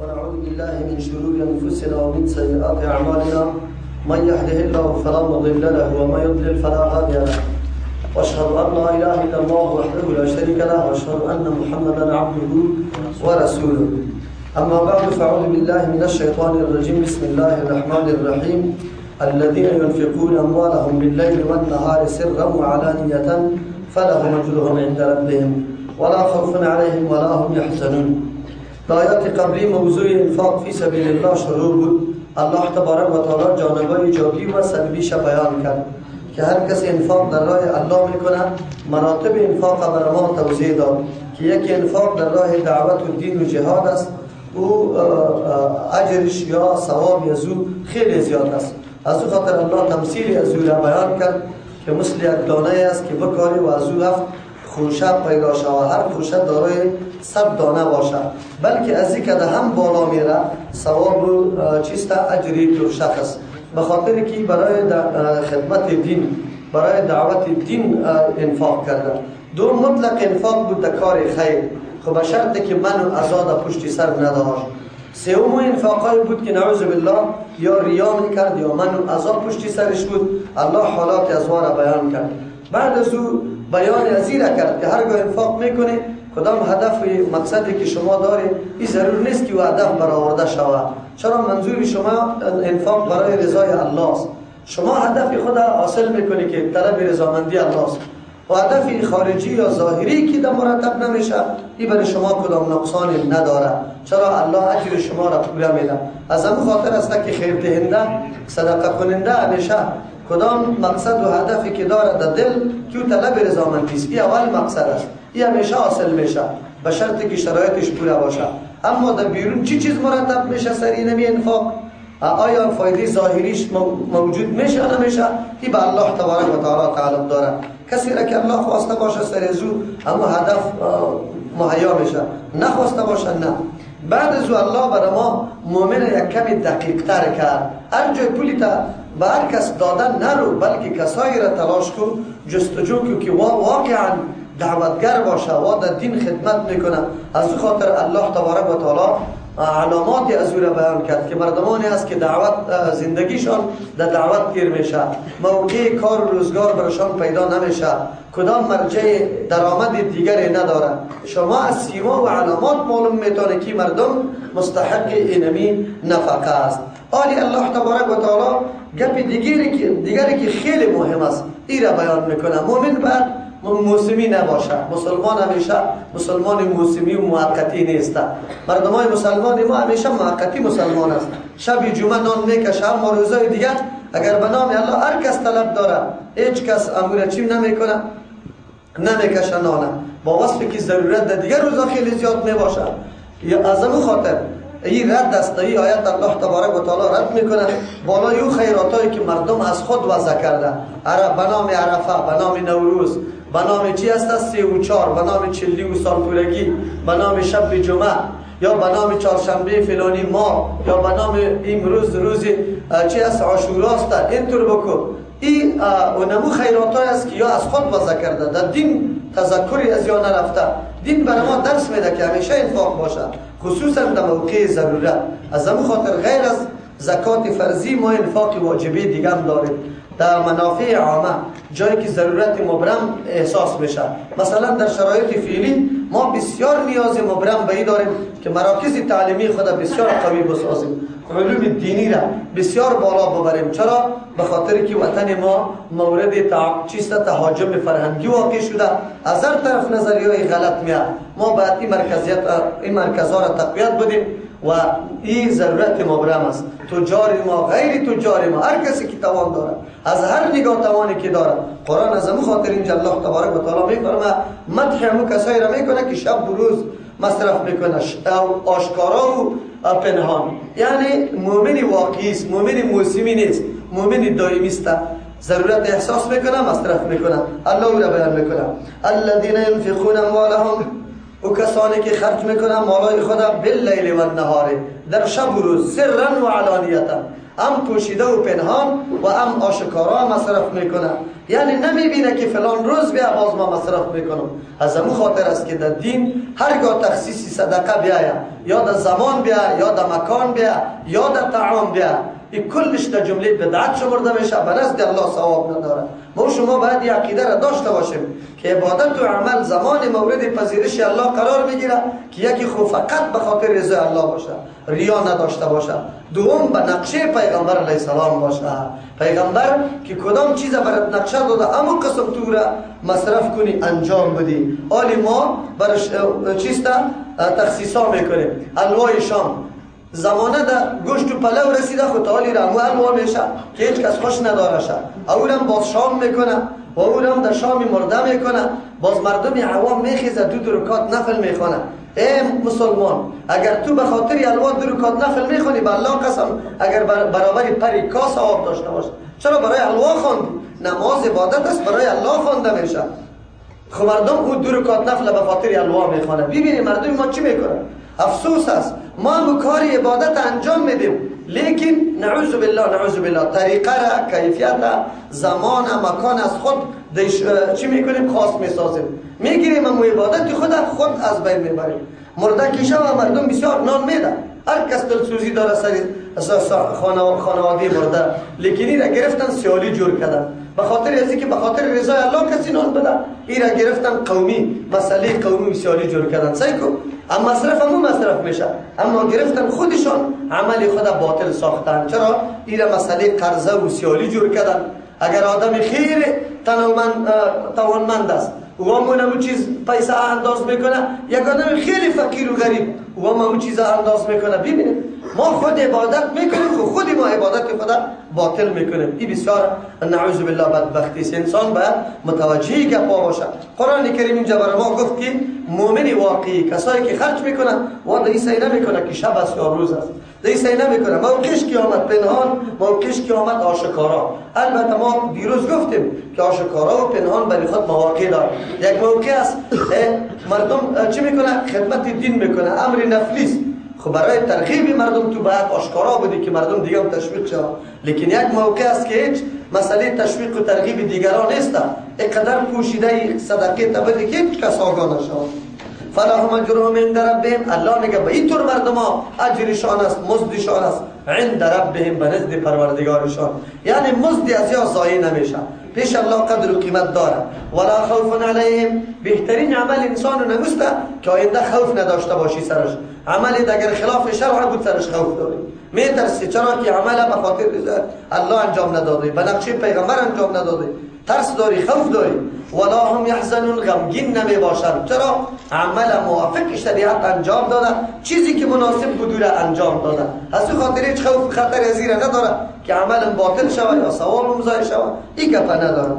ونعوذ بالله من شرور أنفسنا ومن سيئات أعمالنا من يهده الله فلا مضل له ومن يضلل فلا هادي له وأشهد أن لا إله إلا الله وحده لا شريك له وأشهد أن محمدا عبده ورسوله أما بعد فأعوذ بالله من الشيطان الرجيم بسم الله الرحمن الرحيم الذين ينفقون أموالهم بالليل والنهار سرا وعلانية فلهم أجرهم عند ربهم ولا خوف عليهم ولا هم يحزنون. آیات قبلی موضوع انفاق فی سبیل الله شروع بود. الله تبارک و تعالی جانبهای ایجابی و سلبیش بیان کرد که هر کسی انفاق در راه الله میکنه مراتب انفاق بر ما توضیح داد که یکی انفاق در راه دعوت و دین و جهاد است، او اجرش یا ثواب از او خیلی زیاد است. از او خاطر الله تمثیلی از او را بیان کرد که مثل یک دانه است که بکاری و از او هفت خوشه پیدا شود، هر خوشه دارای 100 دانه باشد، بلکه از این که هم بالا میره ثواب چیست اجری تو شخص، به خاطر که برای خدمت دین برای دعوت دین انفاق کرده. دو مطلق انفاق بود در کار خیر، خب به شرطی که من و ازاد پشت سر نداشت. سوم انفاقای بود که نعوذ بالله یا ریا میکرد یا من و ازاد پشت سرش بود. الله حالات از وارا بیان کرد. بعد از او بیان از این کرد که هرگاه انفاق میکنه کدام هدف و مقصدی که شما دارید این ضرور نیست که او هدف برآورده شود. چرا منظور شما انفاق برای رضای الله است. شما هدف خود حاصل میکنی که طلب رضامندی الله است و هدف خارجی یا ظاهری که در مرتب نمیشه این برای شما کدام نقصانی نداره. چرا الله اجر شما را پورا میده. از همون خاطر است که خیر دهنده صدقه کننده همیشه کدام مقصد و هدفی که داره در دل که طلب رضامندی است، این اول مقصد است، این همیشه حاصل میشه به شرطی که شرایطش پورا باشه. اما در بیرون چی چیز مرتب میشه سر این انفاق؟ آیا فایده ظاهریش موجود میشه نمیشه؟ این به الله تبارک و تعالی تعلق داره. کسی را که الله خواسته باشه سر از او اما هدف مهیا میشه، نخواسته باشه نه. بعد از الله برای ما مؤمن یک کمی دقیق تر کرد. هر جای پولی تا به هر کس دادن نرو، بلکه کسایی را تلاش کن جستجو کن که واقعا دعوتگر باشه و در دین خدمت میکنه. از او خاطر الله تبارک و تعالی علاماتی از او را بیان کرد که مردمانی است که دعوت زندگیشان در دعوت گیر میشه، موقع کار و روزگار برشان پیدا نمیشه، کدام مرجع درآمد دیگری نداره. شما از سیما و علامات معلوم میتونه که مردم مستحق اینمی نفقه است. حالی الله تبارک و تعالی گپ دیگری که خیلی مهم است این را بیان میکنه. مومن بعد موسمی نباشه. مسلمان همیشه مسلمان موسمی و موقتی نیست. مردمای مسلمان ما همیشه موقتی مسلمان است. شب جمعه نان میکشه اما روزای دیگر اگر به نام الله هر کس طلب داره هیچ کس امور چی نمیکنه، نمیکشه نانه با وصفی که ضرورت در دیگر روزا خیلی زیاد میباشه. یا از همون خاطر این رد است. این آیت الله تبارک و تعالی رد میکنه بالای او خیراتایی که مردم از خود وضع کرده، به نام عرفه، به نام نوروز، به نام چی است 34، به نام 40 سالپورگی، به نام شب جمعه یا به نام چهارشنبه فلانی ماه یا به نام امروز روز چی است عاشوراست. اینطور بکن. این اونمو خیراتایی است که یا از خود وضع کرده، در دین تذکری از یا نرفته. دین برای ما درس میده که همیشه انفاق باشه، خصوصا در موقع ضرورت. از همون خاطر غیر از زکات فرضی ما انفاق واجبی دیگه هم داریم در منافع عامه، جایی که ضرورت مبرم احساس میشه. مثلا در شرایط فعلی ما بسیار نیاز مبرم به این داریم که مراکز تعلیمی خود بسیار قوی بسازیم، علوم دینی را بسیار بالا ببریم. چرا؟ به خاطر که وطن ما مورد تهاجم فرهنگی واقع شده. از هر طرف نظریه‌های غلط میاد. ما باید این مرکزها را تقویت بدیم و این ضرورت مبرم است. تجار ما، غیر تجار ما، هر کسی که توان داره از هر نگاه توانی که داره. قرآن از همون خاطر اینجا الله تبارک و تعالی میفرماید مدح همون کسایی را میکنه که شب و روز مصرف میکنه، آشکارا و پنهان. یعنی مؤمن واقعی است، مؤمن موسمی نیست، مؤمن دائمی است. ضرورت احساس میکنه مصرف میکنه. الله او را بیان میکنه الذين ينفقون اموالهم، و کسانی که خرج میکنن مالای خود باللیل و النهار، در شب و روز، سرا و علانیتا. هم پوشیده و پنهان و هم آشکارا مصرف میکنه. یعنی نمیبینه که فلان روز بیا باز ما مصرف میکنم. از همون خاطر است که در دین هرگاه تخصیص صدقه بیاید، یا در زمان بیاید، یا در مکان بیاید، یا در طعام بیاید، این کلش در جمله بدعت شمرده میشه، به نزد الله ثواب نداره. ما شما باید این عقیده را داشته باشیم که عبادت و عمل زمان مورد پذیرش الله قرار میگیره که یکی خو فقط به خاطر رضای الله باشه، ریا نداشته باشه. دوم به نقشه پیغمبر علیه السلام باشه. پیغمبر که کدام چیز برات نقشه داده اما قسم تو را مصرف کنی انجام بدی. آلی ما برش چیستا تخصیصا میکنیم. الوای شام زمانه در گوشت و پلو رسیده خود حالی را الوا میشه که هیچ کس خوش نداره شه. اولم باز شام میکنه و اولم در شام مرده میکنه. باز مردم عوام میخیزه دو رکعت نفل میخونه. ای مسلمان، اگر تو به خاطر الوا 2 رکعت نفل میخونی، به الله قسم اگر برابری پری کا ثواب داشته باشه. چرا برای الوا خواندی؟ نماز عبادت است، برای الله خوانده میشه. خب مردم او 2 رکعت نفل به خاطر الوا میخونه. ببینید مردم ما چی میکنن؟ افسوس است ما کاری عبادت انجام میدیم، لیکن نعوذ بالله طریقه را، کیفیت را، زمان مکان از خود چی میکنیم؟ خاص میسازیم. میگیریم اما عبادت خود از بین میبریم. مرده کیشه و مردم بسیار نان میده. هر کس دلسوزی داره سر خانواده مرده، لیکن این را گرفتن سیالی جور کردن. به خاطر ازی که به خاطر رضای الله کسی نان بده، این را گرفتن قومی، مسئله قومی سیالی جور کردن. صحیح کو؟ اما مصرف همون مصرف میشه، اما گرفتن خودشان عمل خود باطل ساختن. چرا؟ این را مسئله قرضه و سیالی جور کردن. اگر آدم خیر توانمند است و همون چیز پیسه انداز میکنه، یک آدم خیلی فقیر و غریب و همون چیز انداز میکنه. ببینید ما خود عبادت میکنیم، خود ما عبادت خود باطل میکنیم. این بسیار نعوذ بالله بدبختی است. انسان باید متوجه گپا باشه. قرآن کریم اینجا برای ما گفت که مؤمن واقعی کسایی که خرج میکنن و در این سینه میکنه که شب است یا روز است، در این سینه میکنه موقعش قیامت پنهان، موقعش قیامت آشکارا. البته ما دیروز گفتیم که آشکارا و پنهان برای خود مواقع داره. یک موقع است مردم چی میکنه؟ خدمت دین میکنه، امر نفلی است. خب برای ترغیب مردم تو باید آشکارا بودی که مردم دیگه هم تشویق شد. لیکن یک موقع است که هیچ مسئله تشویق و ترغیب دیگران نیست. اینقدر پوشیده صدقه تبدی که هیچ کس آگاه نشود. فلهم اجرهم عند ربهم. الله میگه به این طور مردم ها اجرشان است، مزدشان است عند ربهم، به نزد پروردگارشان. یعنی مزدی از یا ضایع نمیشه، پیش الله قدر و قیمت داره. ولا خوف علیهم. بهترین عمل انسان نگسته که آینده خوف نداشته باشی سرش. عملی اگر خلاف شرع بود سرش خوف داری، میترسی. چرا که عمل به خاطر الله انجام نداده، به نقشه پیغمبر انجام نداده، ترس داری، خوف داری. ولا هم یحزنون. غمگین نمی باشند. چرا؟ عمل موافق شریعت انجام داده، چیزی که مناسب بود را انجام داده. از این خاطر هیچ خوف خطر ازیره نداره که عمل باطل شود یا ثواب مضاعف شود. این گپ نداره.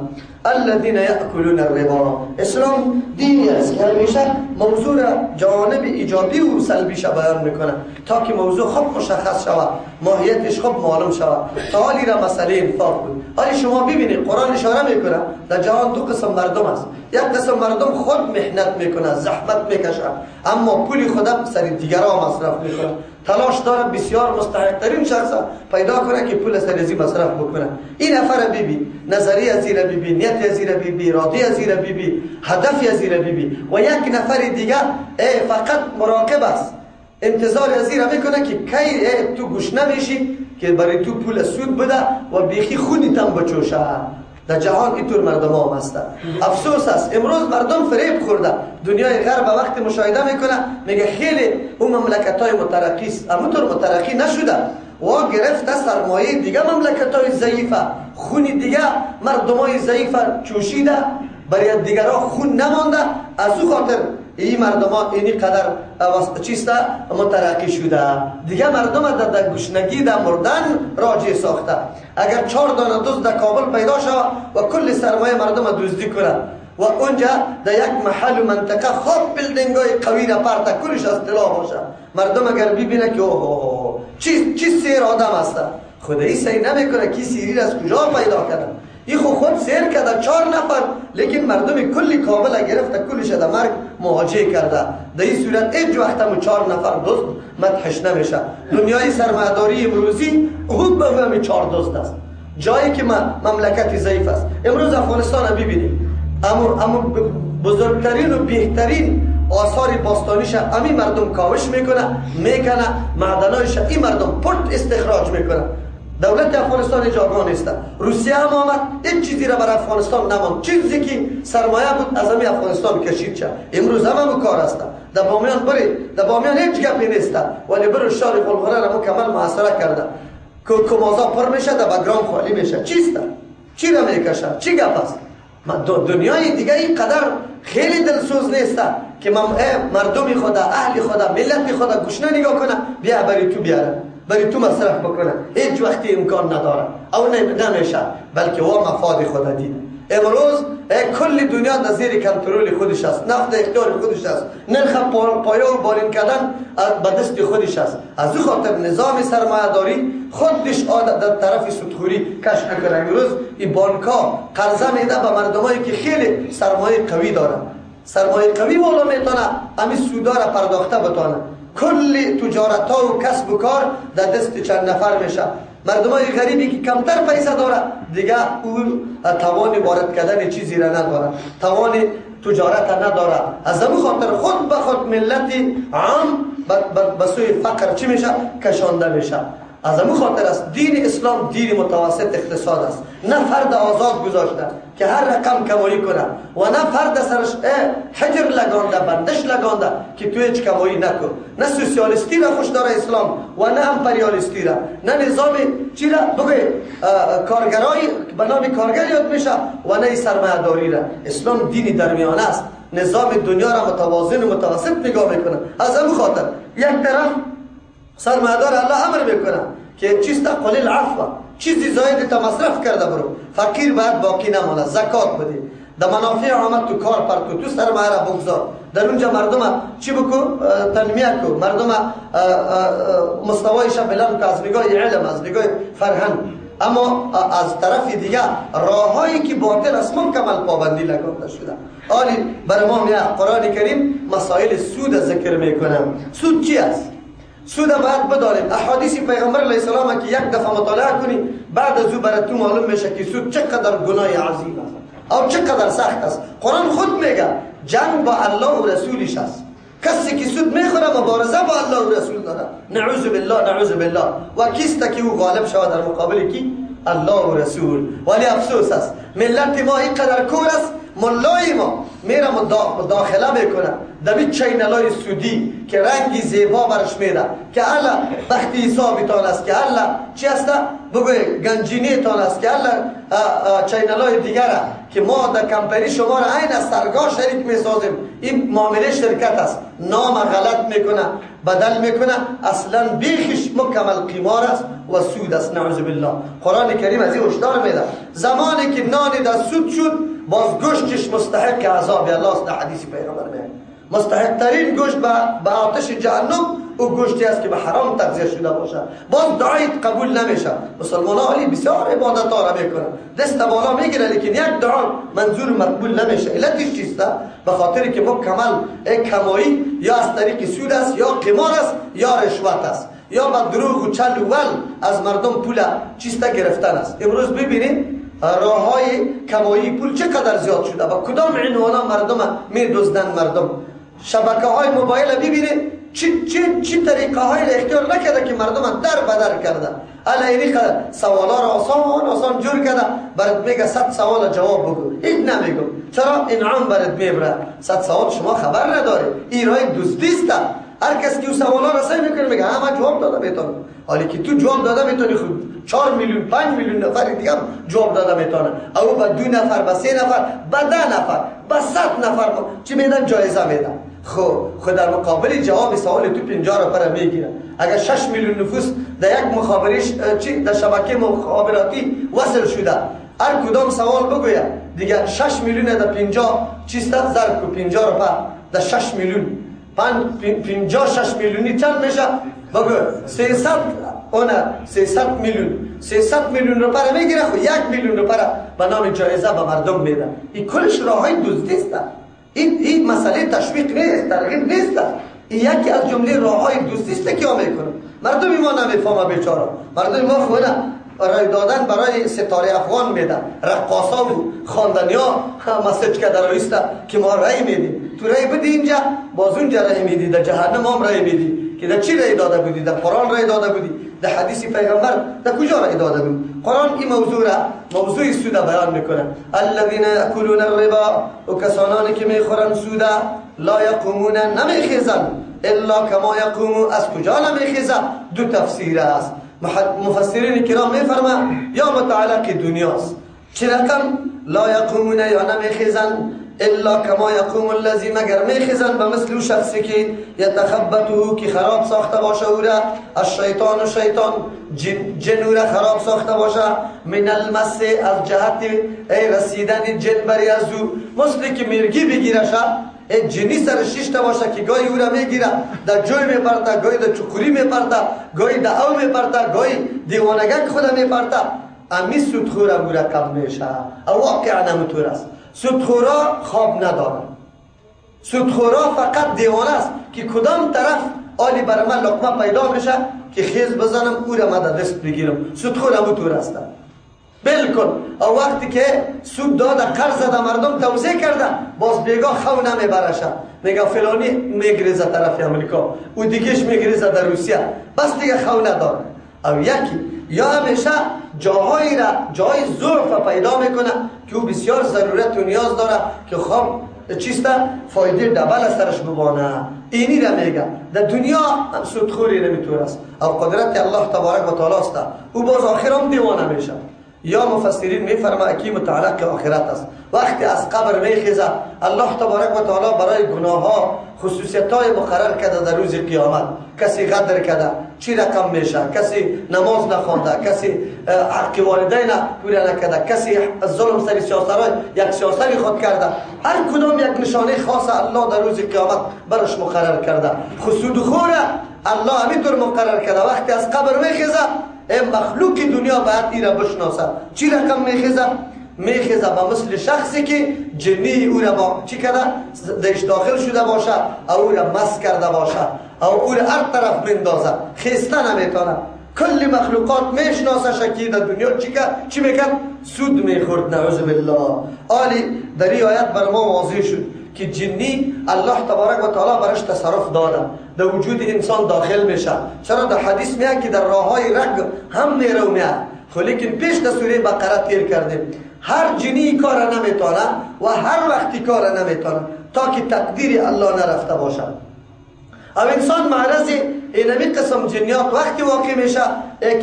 الذين يأكلون الربا. اسلام دینی است که همیشه موضوع را جوانب ایجابی و سلبیش بیان میکنه تا که موضوع خوب مشخص شود، ماهیتش خوب معلوم شود. تا حالی را مسئله انفاق بود. حالی شما ببینید قرآن اشاره میکنه در جهان 2 قسم مردم است. یک قسم مردم خود محنت میکنه، زحمت میکشه، اما پولی خود سر دیگران مصرف میکنه. تلاش داره بسیار مستحق ترین شخص پیدا کنه که پول سر ازی مصرف بکنه. این نفر بیبی نظری از زیر بیبی، نیت از زیر بیبی، ارادی از زیر بیبی، هدف از زیر بیبی، و یک نفر دیگه فقط مراقب است، انتظار از زیر میکنه که کی تو گوش نمیشی که برای تو پول سود بده و بیخی خونی تم بچوشه. در جهان اینطور مردم هم هستن. افسوس است امروز مردم فریب خورده. دنیای غرب وقتی مشاهده میکنه میگه خیلی اون مملکت های مترقی است، همونطور مترقی نشده و گرفته سرمایه دیگه مملکت های ضعیفه، خونی دیگه مردم های ضعیفه چوشیده، برای دیگرها خون نمانده. از او خاطر این مردم ها اینی قدر چیسته مترقی شده. دیگه مردم در گشنگی در مردن راجع ساخته. اگر 4 دانه دزد در کابل پیدا شود و کل سرمایه مردم دزدی کنه و اونجا در یک محل و منطقه خوب بیلدینگ های قوی را پرته کلش از طلا باشه، مردم اگر ببینه که چی سیر آدم هست، خدایی سعی نمیکنه که سیری را از کجا پیدا کنه. این خود سیر کرده 4 نفر، لیکن مردم کلی کابل گرفته، کلش در مرگ مواجه کرده. در این صورت هیچ وقت هم 4 نفر دوست مدحش نمیشه. دنیای سرمایه‌داری امروزی خود به همین 4 دوست است، جایی که مملکت ضعیف است. امروز افغانستان رو ببینیم، اما بزرگترین و بهترین آثار باستانیش همین مردم کاوش میکنه، معدنایش این مردم پرت استخراج میکنه. دولت افغانستان جاگان نیست. روسیه هم آمد، هیچ چیزی را برای افغانستان نماند. چیزی که سرمایه بود از همین افغانستان کشید شد. امروز هم کار است. در بامیان هیچ گپی نیست، ولی برو شهر غلغله را مکمل محاصره کرده. کمازا پر میشه، در بگرام خالی میشه. چیست؟ چی را میکشه؟ چی گپ است؟ دنیای دیگه اینقدر خیلی دلسوز نیست که مردم خدا، اهل خدا، ملت خدا گشنه نگاه کنه، بیا بری تو بیاره، بری تو مصرف بکنه. هیچ وقتی امکان نداره او نمیشه، بلکه او مفاد خدا دیده. امروز کل دنیا در زیر کنترل خودش است، نفت اختیار خودش است، نرخ پایه و بالین کردن به دست خودش است. از او خاطر نظام سرمایه داری خودش در طرف سودخوری کش نکنه. امروز این بانک‌ها قرضه میده به مردمایی که خیلی سرمایه قوی دارن. سرمایه قوی والا میتونه همین سودا را پرداخته بتونه. کل تجارت ها و کسب و کار در دست چند نفر میشه. مردمای غریبی که کمتر پیسه داره دیگه او توان وارد کردن چیزی را نداره، توان تجارت نداره. از همون خاطر خود به خود ملت عام به سوی فقر چی میشه؟ کشانده میشه. از همون خاطر است دین اسلام دین متوسط اقتصاد است. نه فرد آزاد گذاشته که هر رقم کمایی کنه و نه فرد سرش حجر لگانده، بندش لگانده که تو هیچ کمایی نکن. نه سوسیالیستی را خوش داره اسلام و نه امپریالیستی را، نه نظام چی را بگوی کارگرایی به نام کارگر یاد میشه و نه سرمایه داری را. اسلام دینی درمیانه است، نظام دنیا را متوازن و متوسط نگاه میکنه. از همون خاطر یک طرف سرمایه‌دار الله امر میکنه که چیست؟ قلیل عفو، چیزی زاید تا مصرف کرده برو، فقیر باید باقی نمانه، زکات بده. در منافع آمد تو کار پرکو، تو سرمایه را بگذار، در اونجا مردم چی بکو؟ تنمیه کو، مردم مستوایش بلند که از نگاه علم، از نگاه فرهنگ. اما از طرف دیگه راههایی که باطل است مکمل پابندی لگانده شده. آلی برای ما قرآن کریم مسائل سود ذکر میکنه. سود چی است؟ سود باید بدانیم. احادیث پیغمبر علیه السلام که یک دفعه مطالعه کنی بعد از او برای تو معلوم میشه که سود چقدر گناه عظیم است او چقدر سخت است. قرآن خود میگه جنگ با الله و رسولش است. کسی که سود میخوره مبارزه با الله و رسول داره. نعوذ بالله نعوذ بالله. و کیست که او غالب شود در مقابل کی؟ الله و رسول. ولی افسوس است ملت ما اینقدر کور است، ملای ما میره مداخله میکنه در چینلای سودی که رنگی زیبا برش میده که الله بختی حسابتان است، که الله چی است بگوی گنجینی تان است، که الله چینلای دیگر که ما در کمپنی شما را عین از سرگاه شریک میسازیم. این معامله شرکت است، نام غلط میکنه، بدل میکنه، اصلا بیخش مکمل قمار است و سود است. نعوذ بالله. قرآن کریم از این هشدار میده. زمانی که نان در سود شد باز گوشتش مستحق عذاب الله است. در حدیث پیغمبر میگه مستحق ترین گوشت به آتش جهنم او گوشتی است که به حرام تغذیه شده باشه. باز دعایت قبول نمیشه. مسلمان ها علی بسیار عبادت ها را میکنه، دست بالا میگیره، لیکن یک دعا منظور مقبول نمیشه. علتش چیست؟ به خاطر که مکمل کمایی یا از طریق سود است، یا قمار است، یا رشوت است، یا با دروغ و چل و ول از مردم پول چیستا گرفتن است. امروز ببینید راه های کمایی پول چقدر زیاد شده، با کدام عنوان مردم میدزدن. مردم شبکه های موبایل ببینید چی طریقه های اختیار نکرده که مردم در بدر کرده. الان سوالا را آسان جور کرده، برات میگه 100 سوال جواب بگو، هیچ نمیگو. چرا؟ انعام برات میبره. 100 سوال شما خبر نداره، این راه دزدی است. هر کس که اون سوالا را صحیح میکنه میگه من جواب داده میتونم. حالی که تو جواب داده میتونی، خود 4 میلیون 5 میلیون نفر دیگه هم جواب داده میتونه. او با 2 نفر، با 3 نفر، با 10 نفر، با 100 نفر چی میدن؟ جایزه میدن. خود در مقابل جواب سوال تو 50 روپیه میگیره. اگر 6 میلیون نفوس در یک مخابرش در شبکه مخابراتی وصل شده، هر کدام سوال بگوید دیگه 6 میلیون در 50 چیست؟ ضرب کو 50 روپیه در 6 میلیون 56 میلیونی چند میشه؟ بگو 300 میلیون 300 میلیون روپیه میگیره، خو 1 میلیون روپیه به نام جایزه به مردم میده. این کلش راههای دزدی است. این مسئله تشویق نیست، ترغیب نیست. این یکی از جمله راههای دزدی است که ما میکنه. مردم ما نمیفهمه بیچاره. مردم ما خونه رای دادن برای ستاره افغان میده، رقاصا و خواندنیا مسج که در است که ما رای میدیم. تو رای بدی اینجا، باز اونجا رای میدی، در جهنم هم رای میدی. که در چی رای داده بودی؟ در قرآن رای داده بودی؟ در حدیث پیغمبر در کجا رای داده بودی؟ قرآن این موضوع سود بیان میکنه. الذين يأكلون الربا، و کسانانی که میخورن سود، لا يقومون، نمیخیزن، الا کما یقوم، از کجا نمیخیزه؟ دو تفسیر است. مفسرین کرام میفرما یا متعلق دنیاست. چه رقم؟ لا یقومون، یا نمیخیزن، الا کما یقوم الذی، مگر میخیزن به مثل شخصی که یتخبطه، که خراب ساخته باشه او را، الشیطان، و شیطان جن او را خراب ساخته باشه، من المس، از جهت رسیدن جن بری از او، مثل که مرگی بگیره شه، جنی سر شیشته باشه که گاهی او را میگیره در جوی میپرته، گاهی در چکوری میپرته، گاهی در او میپرته، گاهی دیوانگک خود میپرته. امی سودخور او را کم میشه. او واقعا نمطور است. سودخورا خواب ندارن. سودخورا فقط دیوانه است که کدام طرف آلی بر من لقمه پیدا میشه که خیز بزنم او را مدد دست بگیرم. سودخور نمطور است. بلکل. او وقتی که سود داده، قرض داده، مردم توزیع کرده، باز بیگا خو نمیبرشه، میگه فلانی میگریزه طرف امریکا، او دیگهش میگریزه در روسیه، بس دیگه خو نداره. او یکی یا همیشه جاهای ضعف پیدا میکنه که او بسیار ضرورت و نیاز داره که خب چیسته فایده دبل سرش ببانه. اینی را میگه در دنیا سودخوری نمیتور است. او قدرت الله تبارک و تعالی است. او باز آخر هم دیوانه میشه. یا مفسرین میفرما اکی متعلق آخرت است. وقتی از قبر میخیزه، الله تبارک و تعالی برای گناه ها خصوصیت های مقرر کرده در روز قیامت. کسی غدر کرده چی رقم میشه، کسی نماز نخوانده، کسی حق والدین پوره نکرده، کسی ظلم سری سیاسترای یک سیاستری خود کرده، هر کدام یک نشانه خاص الله در روز قیامت برش مقرر کرده. خصوص خوره الله همینطور مقرر کرده. وقتی از قبر میخیزه، مخلوق دنیا باید ایره بشناسه. چی رقم میخیزه؟ میخیزه به مثل شخصی که جنی او را با چی کرده؟ دیش داخل شده باشه، او را مس کرده باشه، او را هر طرف مندازه، خیسته نمیتونه. کل مخلوقات میشناسه شکی در دنیا چی میکرد؟ سود میخورد، نعوذ بالله. آلی در این آیت بر ما واضح شد که جنی الله تبارک و تعالی برش تصرف داده، در وجود انسان داخل میشه. چرا در حدیث میاد که در راههای رگ هم میره و میاد. خب لیکن پیش در سوره بقره تیر کردیم هر جنی کار نمیتونه و هر وقتی کار نمیتونه تا که تقدیر الله نرفته باشه. او انسان معرض اینمی قسم جنیات وقتی واقع میشه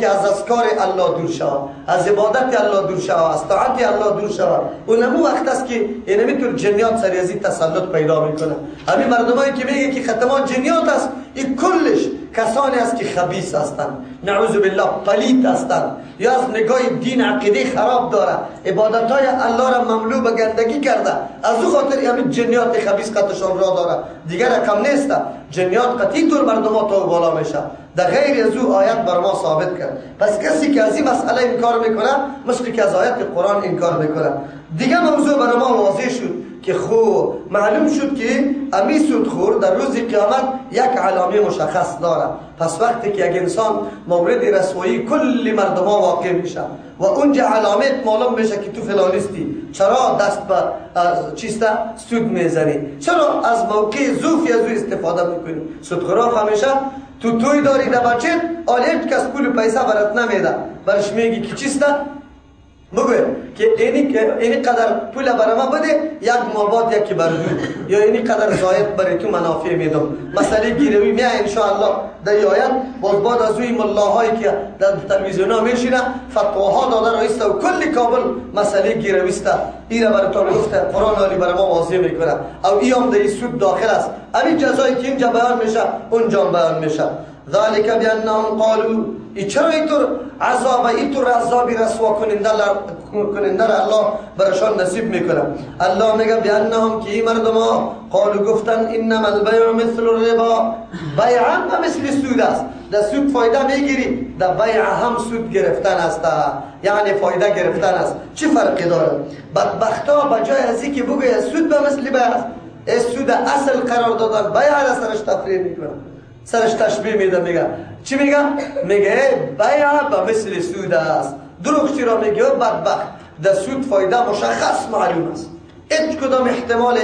که از اذکار الله دور شود، از عبادت الله دور شود، از طاعت الله دور شود. اونمو وقت است که اینمی طور جنیات سر ازی تسلط پیدا میکنه. همین مردمایی که میگه که ختمان جنیات است، این کلش کسانی است که خبیث هستند، نعوذ بالله پلید هستند، یا از نگاه دین عقیده خراب داره، عبادت های الله را مملو به گندگی کرده. از او خاطر همین جنیات خبیث قطعشان را داره، دیگر رقم نیست. جنیات قطعی طور مردم ها تا بالا میشه. در غیر از او آیت بر ما ثابت کرد. پس کسی که از این مسئله انکار میکنه مثل که از آیت قرآن انکار میکنه. دیگه موضوع بر ما واضح شد که معلوم شد که امی سودخور در روز قیامت یک علامه مشخص داره. پس وقتی که یک انسان مورد رسوایی کل مردم ها واقع میشه و اونجا علامت معلوم میشه که تو فلانیستی، چرا دست به چیسته سود میزنی، چرا از موقع زوفی از او استفاده میکنی. سودخورا همیشه تو توی داری در بچه آلیت کس پول پیسه برات نمیده، برش میگی که چیسته بگوی که اینی قدر پول برای ما بده، یک ماباد یکی بردو یا اینی قدر زاید برای تو منافع میدم. مسئله گیروی میاد انشاءالله در آیت باز بعد از اوی ملاهایی که در تلویزیون ها میشینه فتواها داده رایسته و کل کابل مسئله گیرویسته. این را برای تا گفته قرآن عالی برای ما واضح میکنه. او ای هم در این سود داخل است. همین جزایی که اینجا بیان میشه اونجا بیان میشه. ذالک بانهم قالوا چرا اینطور عذابی رسوا کننده کننده را الله برشان نصیب میکنه. الله میگه بیانهم که این مردم ها قالو گفتن انما البیع مثل الربا، بیع هم مثل سود است. در سود فایده میگیری، در بیع هم سود گرفتن است، یعنی فایده گرفتن است. چه فرقی داره؟ بدبختا بجای از اینکه بگوی سود به مثل بیع است، سود اصل قرار دادن بیع را سرش تفریح میکنه، سرش تشبیه میده. میگه چی میگه؟ میگه بیع به مثل سود است. دروغ چی را میگه؟ بدبخت در سود فایده مشخص معلوم است، هیچ کدام احتمال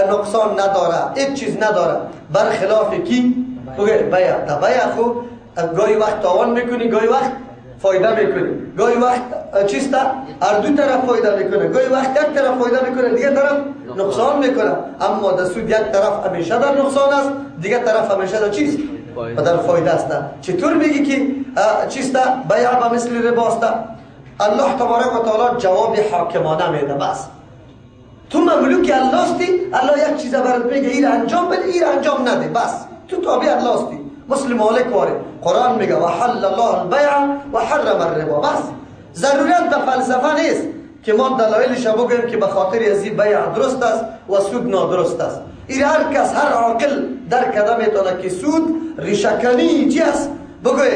نقصان نداره، هیچ چیز نداره، برخلاف کی؟ بگه بیع. تا بیع خو گاهی وقت تاوان میکنی، گاهی وقت فایده میکنی، گاهی وقت چیستا هر دو طرف فایده میکنه، گاهی وقت یک طرف فایده میکنه دیگه طرف نقصان میکنه. اما در سود یک طرف همیشه در نقصان است، دیگه طرف همیشه در چیز و در فایده است. چطور میگی که چیستا بیع به مثل ربا است؟ الله تبارک و تعالی جواب حاکمانه میده. بس تو مملوک الله هستی، الله یک چیز برات میگه این انجام بده، این انجام نده، بس تو تابع الله هستی، مثل مالک واره. قرآن میگه وحل الله البیع و حرم الربا. بس ضرورت به فلسفه نیست که ما دلایلش بگیم که به خاطر از این بیع درست است و سود نادرست است. این هر کس، هر عاقل درک کرده میتونه که سود ریشه‌کنی چی است. بگوی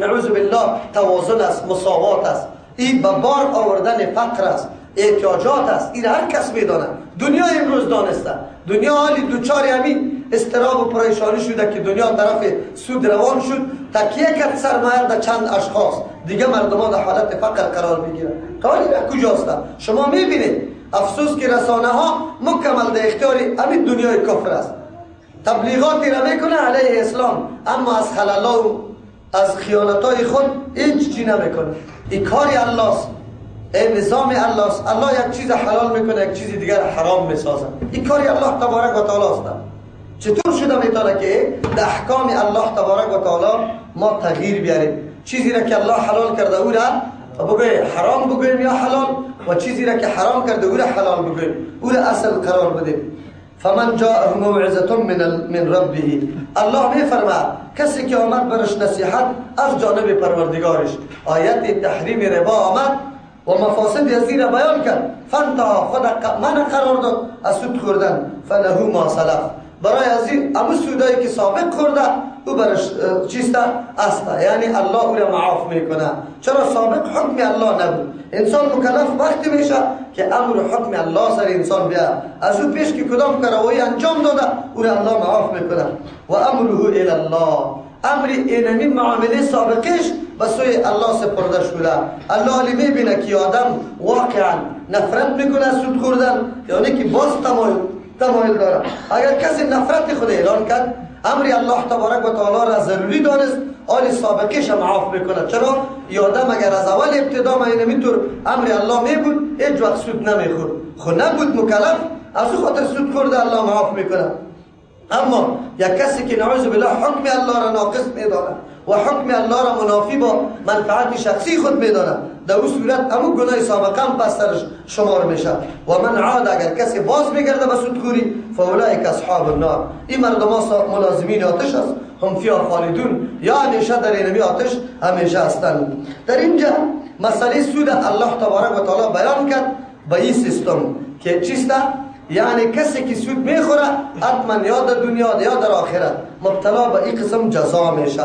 نعوذ بالله توازن است، مساوات است، این به بار آوردن فقر است، احتیاجات است. این هر کس میدونه. دنیا امروز دانسته، دنیا حالی دوچار همین استراب و پریشانی شده که دنیا طرف سود روان شد، تکیه کرد سرمایه در چند اشخاص، دیگه مردم ها در حالت فقر قرار میگیرن. حالی کجاست؟ شما میبینید افسوس که رسانه ها مکمل در اختیار همین دنیای کفر است. تبلیغاتی را میکنه علیه اسلام، اما از خلالا و از خیانتای خود هیچ چی نمیکنه. این کاری الله است، این نظام الله است. الله یک چیز حلال میکنه، یک چیز دیگر حرام میسازه. این کاری الله تبارک و تعالی است. چطور شده میتونه که در احکام الله تبارک و تعالی ما تغییر بیاریم؟ چیزی را که الله حلال کرده او را بگویم حرام بگویم یا حلال، و چیزی را که حرام کرده او را حلال بگویم، او را اصل قرار بدیم. فمن جاءه موعظه من ربه، الله میفرماید کسی که آمد برش نصیحت از جانب پروردگارش، آیت تحریم ربا آمد و مفاسد از این را بیان کرد، فانتها خود من قرار داد از سود خوردن، فله ما سلف، برای از این امو سودایی که سابق خورده او برش چیسته است، یعنی الله او را معاف میکنه. چرا؟ سابق حکم الله نبود. انسان مکلف وقتی میشه که امر حکم الله سر انسان بیا، از او پیش که کدام کارایی انجام داده او را الله معاف میکنه. و امره الی الله، امر اینمی معامله سابقش به سوی الله سپرده شده. الله علی میبینه که آدم واقعا نفرت میکنه سود خوردن، یعنی که باز تمایل داره. اگر کسی نفرت خود اعلان کرد، امر الله تبارک و تعالی را ضروری دانست، آل سابقش معاف میکنه. چرا؟ آدم اگر از اول ابتدا اینطور امر الله میبود هیچ وقت سود نمیخورد، خود نبود مکلف، از او خاطر سود خورده الله معاف میکنه. اما یک کسی که نعوذ بالله حکم الله را ناقص میدانه و حکم الله را منافی با منفعت شخصی خود میدانه، در اون صورت همون گناه سابقه هم پس سرش شمار میشه. و من عاد، اگر کسی باز میگرده به سودخوری، فاولئک اصحاب النار، این مردم ها ملازمین آتش است، هم فیها خالدون، یا همیشه در اینمی آتش همیشه هستند. در اینجا مسئله سود الله تبارک و تعالی بیان کرد به این سیستم که چیسته، یعنی کسی که سود میخوره حتما یا در دنیا یا در آخرت مبتلا به این قسم جزا میشه.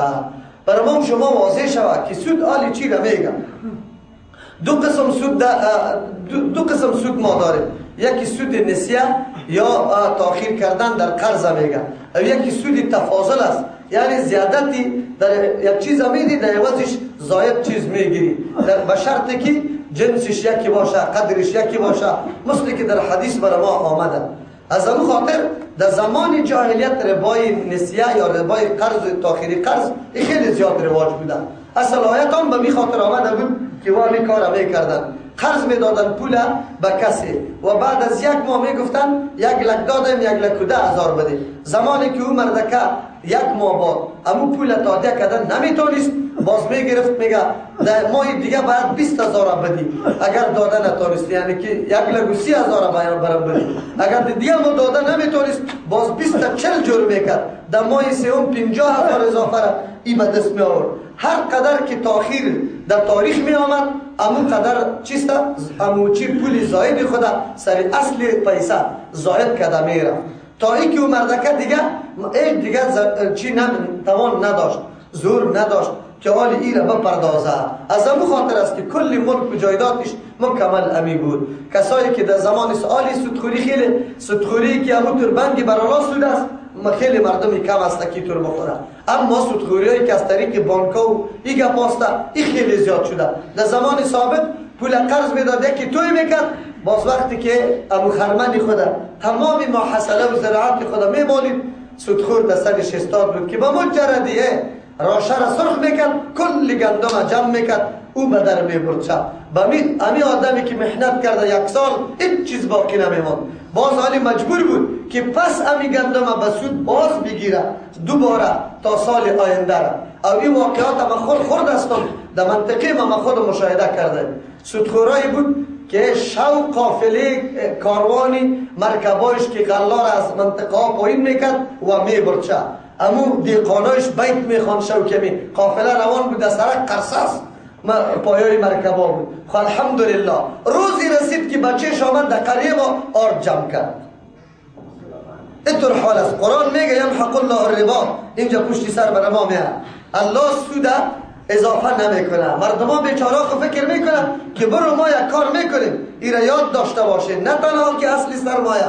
برای ما شما واضح شود که سود آلی چی را میگه. دو قسم سود ما داریم، یکی سود نسیه یا تاخیر کردن در قرض میگه، و یکی سود تفاضل است، یعنی زیادتی در یک چیز میدی در عوضش زاید چیز میگیری، به شرطی که جنسش یکی باشه، قدرش یکی باشه، مثل که در حدیث برای ما آمده. از اون خاطر در زمان جاهلیت ربای نسیه یا ربای قرض تاخیری قرض خیلی زیاد رواج بوده. اصل آیت هم به می خاطر آمده بود که وامی کار میکردن، قرض میدادن پول به کسی و بعد از یک ماه میگفتن 1 لک دادم 1,10,000 بده. زمانی که او مردکه یک ماه بعد امو پول تادیه کردن نمیتونست، باز میگرفت میگه در ماه دیگه باید 20,000 بدی اگر داده نتونست، یعنی که 1,30,000 برام بدی. اگر دیگه ما داده نمیتونست باز 40 جور میکرد، در ماه سوم 50,000 اضافه را این به دست می آورد. هر قدر که تاخیر در تاریخ می آمد امو قدر چیست؟ امو چی پول زاید خدا سر اصل پیسه زاید کده می رفت تا ای که او مردکه دیگه چی توان نداشت، زور نداشت که آل ای را بپردازه. از امو خاطر است که کل ملک و جایداتش مکمل امی بود. کسایی که در زمان آلی سودخوری، خیلی سودخوری که امو تربنگی برالا سود است، خیلی مردمی کم است که طور بخوره، اما سودخوری هایی که از طریق بانکا و ایگا پاستا این خیلی زیاد شده. در زمان سابق پول قرض میداده که توی میکرد، باز وقتی که امو خرمنی خدا تمام محصله و زراعت خدا میمالید، سودخور در سرش استاد بود که با مجردیه راشه را سرخ میکرد، کل گندم جمع میکرد، او به در میبرد شد. امی آدمی که محنت کرده 1 سال هیچ چیز باقی نمیماند، باز حالی مجبور بود که پس امی گندم به سود باز بگیره دوباره تا سال آینده را. او این واقعات ما خود هستم در منطقه ما خود مشاهده کرده. سودخورایی بود که شو قافله کاروانی مرکبایش که غلار از منطقه ها پایین میکرد و میبرد شد. امو دیقانایش بیت میخوان شو کمی قافله روان بود، از سرک قرصاص پایای مرکبا بود. خو الحمدلله روزی رسید که بچهش آمد در قریه ما آرد جمع کرد. اینطور حال است. قرآن میگه یمحق الله الربا، اینجا پشتی سر بر ما میاد الله سود اضافه نمیکنه. مردمان بیچاره خو فکر میکنن که برو ما یک کار میکنیم، این را یاد داشته باشه، نه تنها که اصلی سرمایه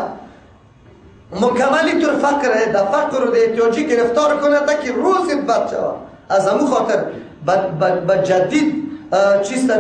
مکملی طور فقره در فقر و در احتیاجی گرفتار کنه تا که روزی بد شود. از همون خاطر با جدید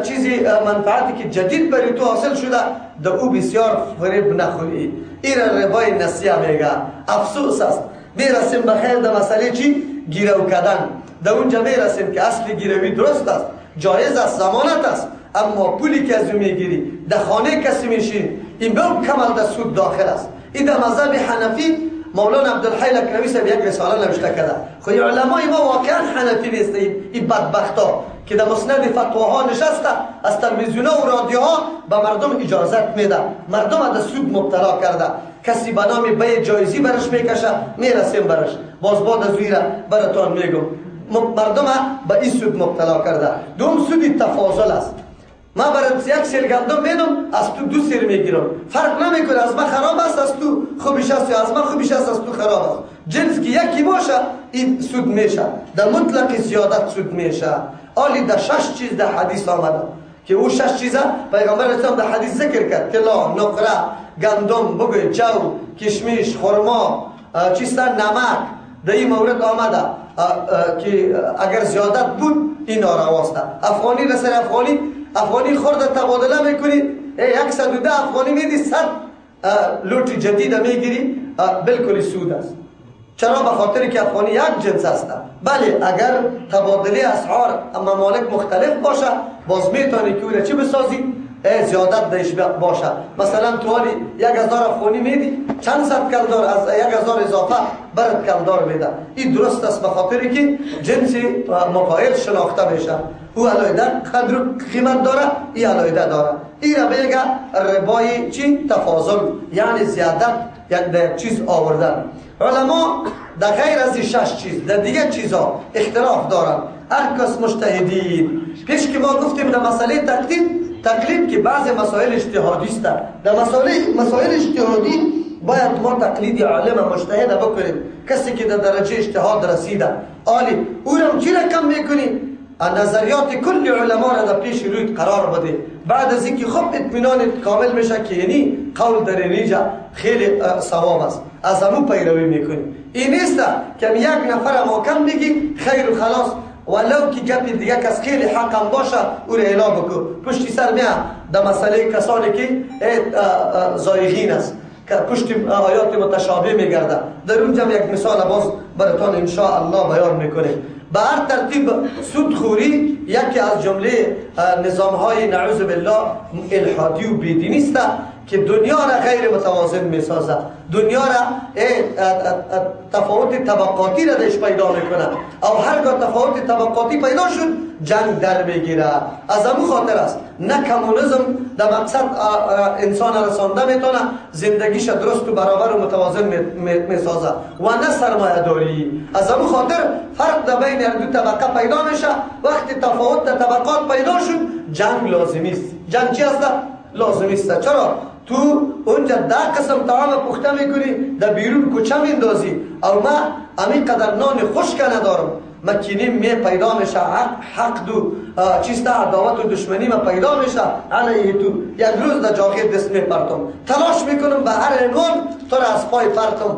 چیزی منفعتی که جدید بری تو حاصل شده در او بسیار فریب نخوری. این ربای نسیه میگه. افسوس است میرسیم بخیر در مسئله چی؟ گیرو کردن. در اونجا میرسیم که اصل گیروی درست است، جایز است، ضمانت است، اما پولی که از او میگیری در خانه کسی میشین این به کمال در سود داخل است. این در مذهب حنفی مولانا عبدالحی لکنوی صاحب یک رساله نوشته کرده. خو علمای ما واقعا حنفی نیست، این بدبختا که در مسند فتواها نشسته از تلویزیون و رادیوها به مردم اجازت میده، مردم در سود مبتلا کرده. کسی به نام بی جایزی برش میکشه، میرسیم برش، باز بعد از ویره براتان میگم مردم به این سود مبتلا کرده. دوم سودی تفاضل است. ما برات یک سیر گندم میدم، از تو 2 سیر میگیرم، فرق نمیکنه از من خراب است از تو خوبش است یا از من خوبش است از تو خراب است. جنس که یکی باشه این سود میشه، در مطلق زیادت سود میشه. آلی در 6 چیز در حدیث آمده که او 6 چیزه پیغمبر اسلام در حدیث ذکر کرد: طلا، نقره، گندم، بگوی جو، کشمیش، خرما، چیستا نمک. در این مورد آمده که اگر زیادت بود این نارواست. افغانی رسر افغانی خورده تبادله میکنی، 110 افغانی میدی 100 لوٹ جدید میگیری، بالکل سود است. چرا؟ به خاطر که افغانی یک جنس است. بله اگر تبادله اسعار ممالک مختلف باشه باز میتونی که او را چی بسازی؟ زیادت دایش باشه. مثلا تو حالی 1000 افغانی میدی، چند صد کلدار از 1000 اضافه برد کلدار میده. این درست است به خاطر که جنسی مقایل شناخته میشه. او علایده قدر و قیمت داره، این علایده داره. این را بگه ربای چی؟ تفاضل، یعنی زیادت یک چیز آوردن. علما در غیر از این 6 چیز در دیگه چیزها اختلاف دارن. هر کس مجتهدین. پیش که ما گفتیم در مسئله تقلید که بعض مسائل اجتهادی است. در مسائل اجتهادی باید ما تقلید عالم مجتهد بکنیم، کسی که در درجه اجتهاد رسیده. آلی او را چی رقم میکنی؟ نظریات کل علما را در پیش روی قرار بده. بعد از اینکه خب اطمینان کامل میشه که یعنی قول در اینجا خیلی ثواب است، از همون پیروی میکنی. این نیست که یک نفر محکم بگی خیر و خلاص، ولو که گپی دیگه کس خیلی حقم باشه او را اعلام بکن. پشتی سر میاد در مسئله کسانی که زایغین است که پشت آیات متشابه میگرده. در اونجا یک مثال باز براتون ان شاء الله بیان میکنه. به هر ترتیب سودخوری یکی از جمله نظام های نعوذ بالله الحادی و بیدینی است که دنیا را غیر متوازن میسازه، دنیا را تفاوت طبقاتی را درش پیدا میکنه. او هرگاه تفاوت طبقاتی پیدا شد جنگ در میگیره. از همون خاطر است نه کمونیسم در مقصد انسان رسانده میتونه زندگیش درست و برابر و متوازن میسازه و نه سرمایه داری. از همون خاطر فرق در بین هر دو طبقه پیدا میشه. وقتی تفاوت در طبقات پیدا شد جنگ لازمی است. جنگ چی است؟ لازمی است. چرا؟ تو اونجا 10 قسم طعام پخته میکنی در بیرون کوچه میندازی او ما همین قدر نان خشک ندارم مکینی می پیدا میشه، حق دو چیستا عداوت و دشمنی ما پیدا میشه علیه تو. یک روز در جاغی دست میپرتم تلاش میکنم به هر عنوان تو را از پای پرتم.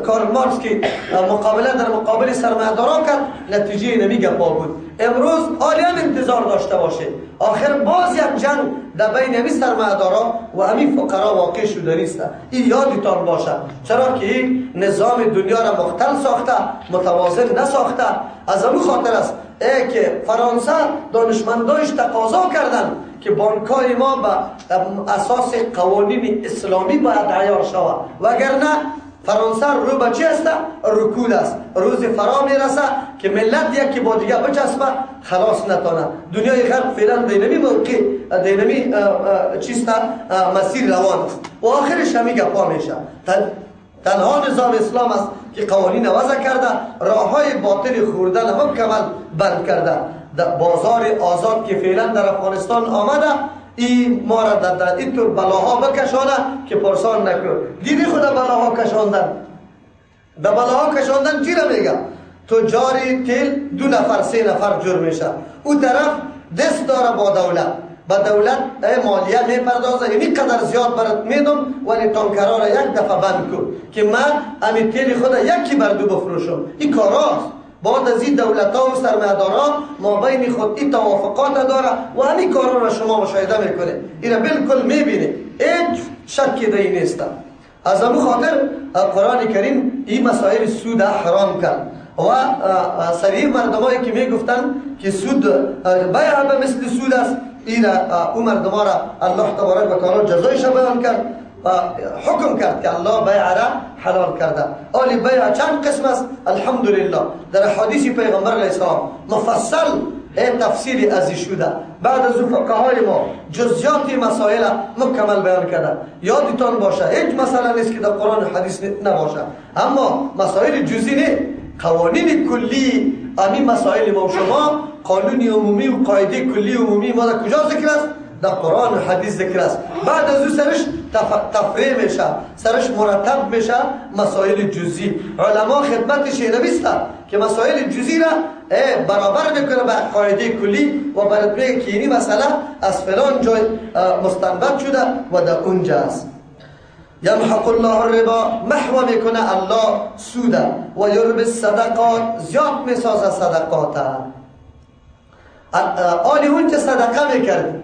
کارل مارکس که مقابله در مقابل سرمایه‌دارا کرد نتیجه نمی گپا بود. امروز حالی هم انتظار داشته باشه آخر باز یک جنگ در بین همی سرمایه‌دارا و همی فقرا واقع شده نیست. این یادتان باشه. چرا که این نظام دنیا را مختل ساخته، متوازن نساخته. از همون خاطر است که فرانسه دانشمندایش تقاضا کردند که بانکای ما به اساس قوانین اسلامی باید عیار شود وگرنه فرانسه رو به چی است؟ رکود است. روز فرا میرسه که ملت یکی با دیگه بچسبه خلاص نتانه. دنیای غرب فعلا دینمی موقع دینمی چیستا مسیر روان است و آخرش همی گپا میشه. تنها نظام اسلام است که قوانین وضع کرده، راه های باطل خوردن هم کمال بند کرده. بازار آزاد که فعلا در افغانستان آمده این ما را در اینطور بلاها بکشانه که پرسان نکن. دیدی خود بلاها کشاندن؟ در بلاها کشاندن چی را میگه؟ تجاری تیل 2 نفر 3 نفر جور میشه. او طرف دست داره با دولت، با دولت مالیه میپردازه. یعنی قدر زیاد برات میدم ولی تانکرها را 1 دفعه بند کن که من امی تیل خود یکی بر 2 بفروشم. این کاراست. بعد از این دولت ها و سرمایه‌داران ما بین خود این توافقات داره و همین کارا را شما مشاهده میکنه. این را بالکل میبینه، هیچ شکی در این نیست. از همون خاطر قرآن کریم این مسائل سود حرام کرد و صریح مردمایی که میگفتن که سود بیع به مثل سود است این او مردما را الله تبارک و تعالی جزایش بیان کرد و حکم کرد که الله بیع را حلال کرده. آلی بیع چند قسم است؟ الحمدلله در حدیث پیغمبر علیه السلام مفصل تفصیلی ازی شده. بعد از فقهای ما جزئیات مسائل مکمل بیان کرده. یادتان باشه هیچ مسئله نیست که در قرآن و حدیث نباشه، اما مسائل جزئی نه. قوانین کلی امی مسائل ما و شما قانون عمومی و قاعده کلی عمومی ما در کجا ذکر است؟ در قرآن و حدیث ذکر است. بعد از او سرش تفریع میشه، سرش مرتب میشه مسائل جزئی. علما خدمتش نویسته که مسائل جزئی را برابر میکنه به قاعده کلی و برات میگه که این مسئله از فلان جای مستنبط شده و در اونجا است. یمحق الله الربا، محو میکنه الله سود و یربی الصدقات، زیاد میسازه صدقات. آلی اونچه صدقه میکردی،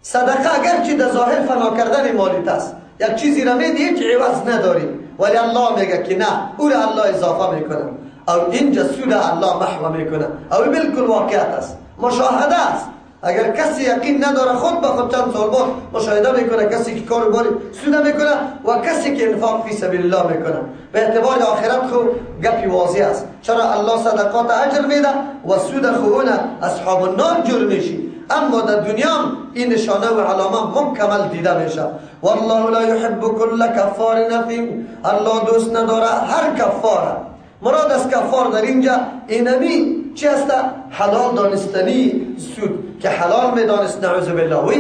صدقه اگرچه در ظاهر فنا کردن مالیت است، یک چیزی را میدی هیچ عوض نداری، ولی الله میگه که نه، او را الله اضافه میکنه. او اینجا سود الله محو میکنه. او بالکل واقعیت است، مشاهده است. اگر کسی یقین نداره خود به خود چند سال بعد مشاهده میکنه کسی که کار باری سود میکنه و کسی که انفاق فی سبیل الله میکنه. به اعتبار آخرت خو گپی واضح است. چرا الله صدقات اجر میده و سود خو اصحاب النار جور میشی. اما در دنیا این نشانه و علامه مکمل دیده میشه. والله لا يحب كل كفار اثیم، الله دوست نداره هر کفاره. مراد از کفار در اینجا اینمی چی است؟ حلال دانستنی سود که حلال میدانست نعوذ بالله. وی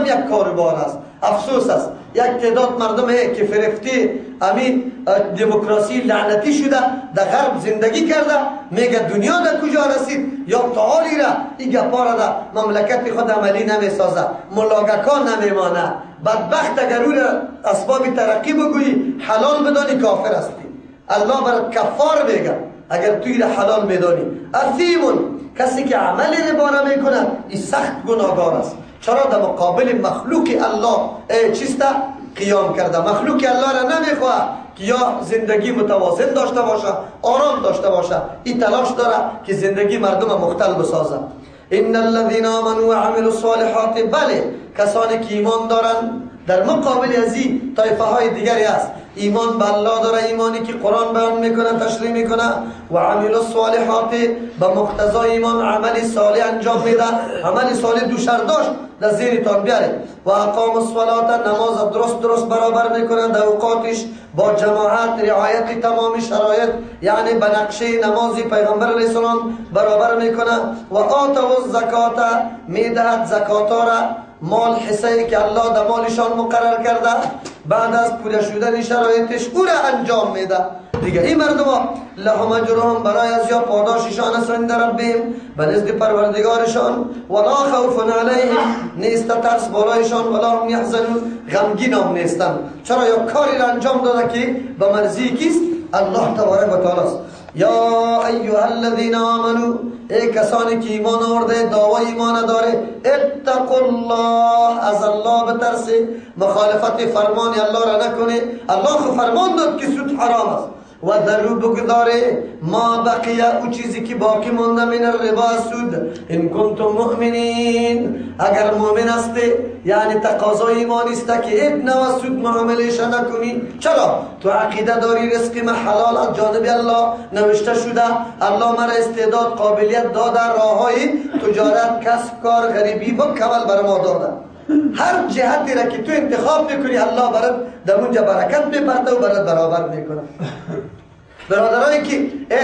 یک کاروبار است. افسوس است یک تعداد مردم که فرفتی همین دموکراسی لعنتی شده در غرب زندگی کرده، میگه دنیا در کجا رسید یا تعالی را این گپا را در مملکت خود عملی نمیسازه، ملاگکان نمیمانه. بدبخت اگر او را اسباب ترقی بگویی حلال بدانی کافر هستی. الله برات کفار میگه اگر توی را حلال میدانی. اثیمون، کسی که عمل ربا میکنه این سخت گناهگار است. چرا؟ در مقابل مخلوق الله چیستا قیام کرده. مخلوق الله را نمیخواه که یا زندگی متوازن داشته باشه، آرام داشته باشه. این تلاش داره که زندگی مردم مختل بسازه. ان الذين آمنوا وعملوا الصالحات، بله کسانی که ایمان دارند. در مقابل از این طایفه های دیگری است، ایمان به الله داره، ایمانی که قرآن بیان میکنه، تشریح میکنه، و عمل الصالحات، به مقتضای ایمان عمل صالح انجام میده. عمل صالح دو شرط داشت، در ذهنتان بیاره. و اقام الصلاه، نماز درست برابر میکنه در اوقاتش، با جماعت، رعایت تمام شرایط، یعنی به نقشه نمازی پیغمبر علیه السلام برابر میکنه. و آتوا الزکات، میدهد زکاتا را، مال حصه‌ای که الله در مالشان مقرر کرده، بعد از پوره شدن شرایطش او را انجام میده. دیگه این مردم ها لهم اجرهم، برای از یا پاداششان است عند ربهم، به نزد پروردگارشان. ولا خوف علیهم، نیست ترس بالایشان، ولا هم یحزنون، غمگین هم نیستن. چرا؟ یا کاری را انجام داده که به مرضی کیست؟ الله تبارک و تعالی است. یا ایها الذین آمنوا، ای کسانی که ایمان آورده، دعوای ایمان داره، اتقوا الله، از الله بترسه، مخالفت فرمان الله را نکنه. الله خو فرمان داد که سود حرام است. و ذرو بگذاره ما بقیه، او چیزی که باقی مونده من الربا، سود، ان کنتم مؤمنین، اگر مؤمن هستی، یعنی تقاضای ایمان است که یک نوع سود معاملهش نکنی. چرا؟ تو عقیده داری رزق ما حلال از جانب الله نوشته شده، الله مرا استعداد قابلیت داده، راههای تجارت، کسب کار، غریبی مکمل بر ما داده. هر جهتی را که تو انتخاب میکنی الله برات در اونجا برکت میپرده و برات برابر میکنه. برادرایی که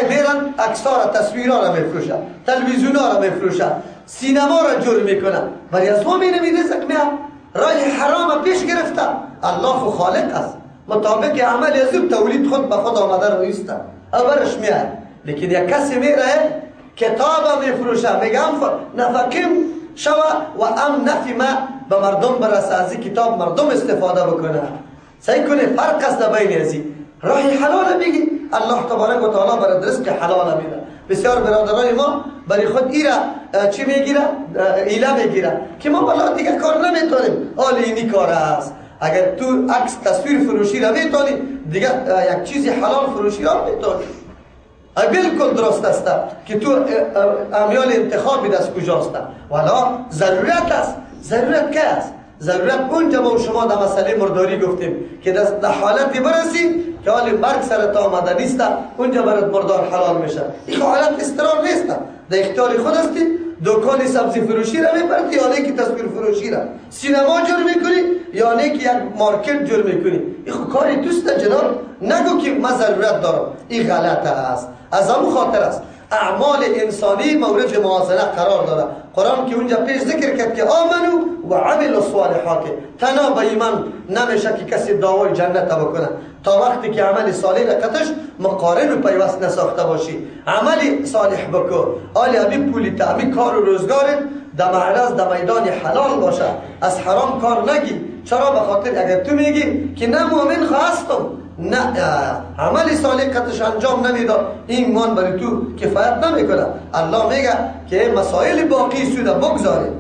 میرن عکس‌ها را، تصویرها را میفروشن، تلویزیون‌ها را میفروشن، سینما را جور میکنن، ولی از همین رزق میاد، راه حرام پیش گرفته. الله خو خالق است، مطابق عمل از او تولید خود به خود آمده رویسته، اولش میاد. لیکن یک کسی میره کتاب میفروشه، میگم نفقیم شوه و ام نفی ما به مردم برسه، از این کتاب مردم استفاده بکنه. سعی کنه فرق است بین ازی راه حلال بگی، الله تبارک و تعالی برای رزق حلال میده. بسیار برادرای ما برای خود ایرا چی میگیره؟ ایله میگیره که ما والا دیگه کار نمیتونیم، حال اینی کار است. اگر تو عکس تصویر فروشی را میتونی، دیگه یک چیزی حلال فروشی را میتونی. بالکل درست است که تو امیال انتخابی دست کجاست، والا ضرورت است. ضرورت که است؟ ضرورت اونجا ما و شما در مسئله مرداری گفتیم که در حالتی برسی که حال مرگ سرت آمده نیست، اونجا برات مردار حلال میشه. این حالت استرار نیست، در اختیار خود استی. دکان سبزی فروشی را میپردی یا نه که تصویر فروشی را، سینما جور میکنی یا نه که یک مارکت جور میکنی. این خود کاری توست جناب، نگو که من ضرورت دارم. این غلط است، از همون خاطر است اعمال انسانی مورد موازنه قرار داده. قرآن که اونجا پیش ذکر کرد که آمنو و عمل الصالحات، تنها به ایمان نمیشه که کسی دعوای جنت بکنه تا وقتی که عمل صالح رکتش مقارن و پیوست نساخته باشی. عمل صالح بکن، آلی همین پولیت، همین کار و روزگارت در معرض در میدان حلال باشه، از حرام کار نگی. چرا؟ به خاطر اگر تو میگی که نه مؤمن خواستم، نه عمل صالح کتش انجام نمیداد، این ایمان برای تو کفایت نمیکنه. الله میگه که مسائل باقی سوده بگذارید.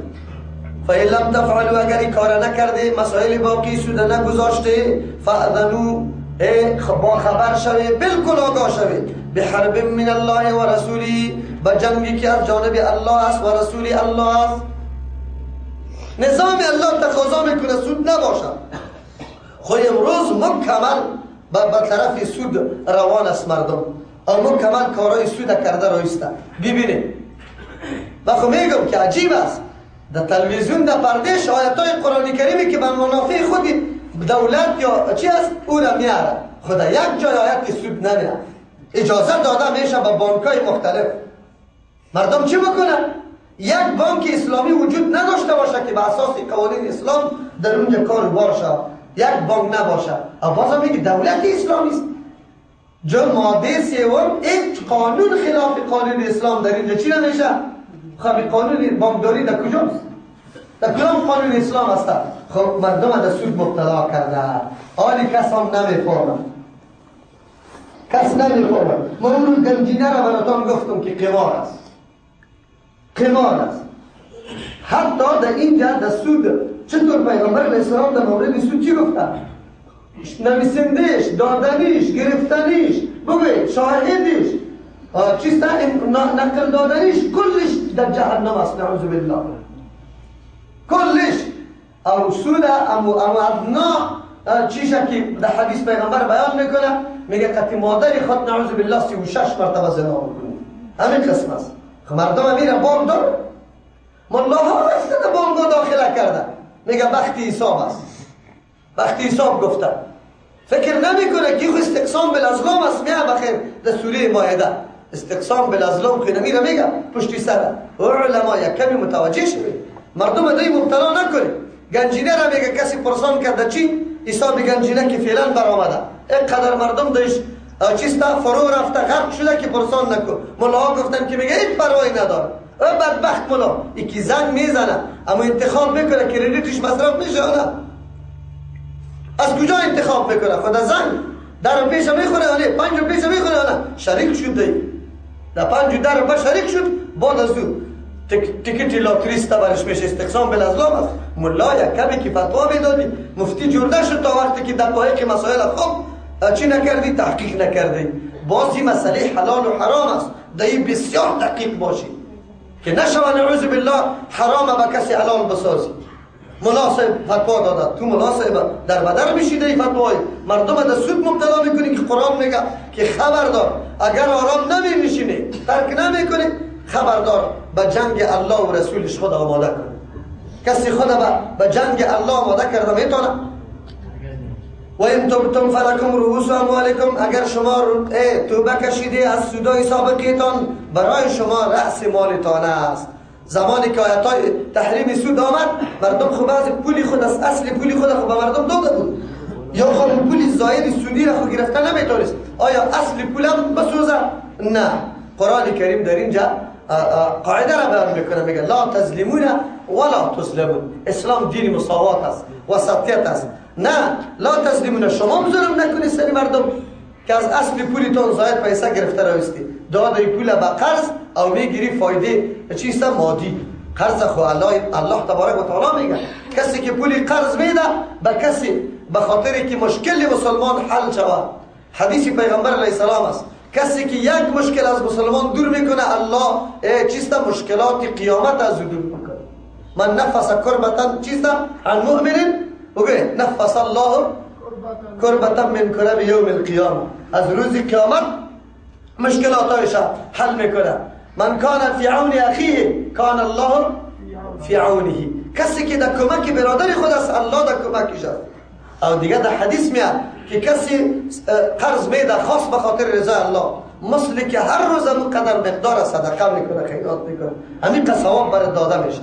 فإن لم تفعلوا، اگر این کار نکرده، مسائل باقی سوده نگذاشته، فأذنوا، با خبر شوید، بالکل آگاه شوید، بحرب من الله و رسوله، با جنگی که از جانب الله است و رسول الله است. نظام الله تقاضا میکنه سود نباشه، خو امروز مکمل به طرف سود روان است مردم، مکمل کارهای سود کرده رایسته. ببینید بخو میگم که عجیب است، در تلویزیون در پردهش آیتای قرآن کریمی که به منافع خودی دولت یا چی است او را میاره، خدا یک جای آیت سود نمیاره. اجازه داده میشه به بانکای مختلف. مردم چی بکنن؟ یک بانک اسلامی وجود نداشته باشه که به اساس قوانین اسلام در اونجا کار باشه، یک بانک نباشه، بازم میگه دولت اسلامی است. جو ماده سوم هیچ قانون خلاف قانون اسلام در اینجا چی نمیشه؟ خب قانون بانکداری در کجاست؟ در کدام قانون اسلام است؟ خب مردم در سود مبتلا کرده، حالی کس هم نمیفهمه، کس نمیفهمه. من اون گنجینه را براتون گفتم که قمار است، قمار است. حتی در اینجا در سود چطور پیغمبر علیه السلام در مورد سود چی گفته؟ نویسندش، دادنیش، گرفتنیش، بگوید شاهدیش، چیست نقل دادنش کلش در جهنم است، نعوذ بالله، کلش. او سود امو ادنا چیشه که در حدیث پیغمبر بیان میکنه، میگه قطع مادری خود نعوذ بالله 36 مرتبه زنا میکنه. همین قسم است. مردم میره بانگ داره، ملاها رفته بانگو داخله کرده، میگه وقتی حساب است، وقتی حساب گفته. فکر نمیکنه که استقسام بالازلام است. میگه بخیر در سوره مائده استقسام بالازلام که نمیره، میگه پشتی سر علما یک کمی متوجه شوید، مردم دای مبتلا نکنید. گنجینه را میگه کسی پرسان کرده چی حساب گنجینه که فعلا برآمده، اینقدر مردم دایش چیستا فرو رفته غرق شده که پرسان نکن. ملاها گفتن که میگه هیچ پروایی نداره. او بدبخت ملا یکی زنگ میزنه اما انتخاب میکنه کردیتش مصرف میشه نه. از کجا انتخاب میکنه؟ خدا زنگ در پیش میخوره نه، 5 پیش میخوره نه، شریک شد دی در 5 در با شریک شد. بعد از او تیکتی لاتریستا برش میشه، استقسام بالازلام است. ملا یک کمی که فتوا میدادی مفتی جرده شد تا وقتی که دقایق مسائل خوب چی نکردی، تحقیق نکردی. بازی مسئله حلال و حرام است، دایی بسیار دقیق باشی که نشوه نعوذ بالله حرام به کسی حلال بسازی. ملا صاحب فتوا داده، تو ملا صاحب در بدر میشیده ای فتوای مردم در سود مبتلا میکنی که قرآن میگه که خبردار اگر آرام نمیشینی ترک نمیکنی، خبردار به جنگ الله و رسولش خود آماده کن. کسی خود به جنگ الله آماده کرده میتونه؟ و این تبتم فلکم رؤوس اموالکم، اگر شما توبه کشیده از سودای سابقیتان برای شما رأس مالتان است. زمانی که آیاتای تحریم سود آمد مردم خوب از پولی خود از اصل پولی خود خوب به مردم داده بود، یا خود پولی زاید سودی را خود گرفته نمیتونست. آیا اصل پولم بسوزه؟ نه. قرآن کریم در اینجا قاعده را بیان میکنه، میگه لا تظلمون ولا تظلمون. اسلام دین مساوات است، وسطیت است. نه لا تظلمون، شما ظلم نکنید سر مردم که از اصل پولتون زاید پیسه گرفته راستی داده پول به قرض او میگیری فایده چیست مادی. قرض خو الله تبارک و تعالی میگه کسی که پولی قرض میده به کسی به خاطر که مشکل مسلمان حل شود. حدیث پیغمبر علیه السلام است کسی که یک مشکل از مسلمان دور میکنه الله چیست مشکلات قیامت از دور میکنه. من نفس کربتا چیست عن مؤمن بگه نفس الله کربتا من کرب یوم القیامه، از روز قیامت مشکلاتایش حل میکنه. من کان فی عون اخیه کان الله فی عونه، کسی که در کمک برادر خود است الله در کمکش است. او دیگه در حدیث میاد که کسی قرض میده خاص به خاطر رضا الله، مثل که هر روز قدر مقدار صدقه میکنه خیرات میکنه، همین ثواب برای داده میشه.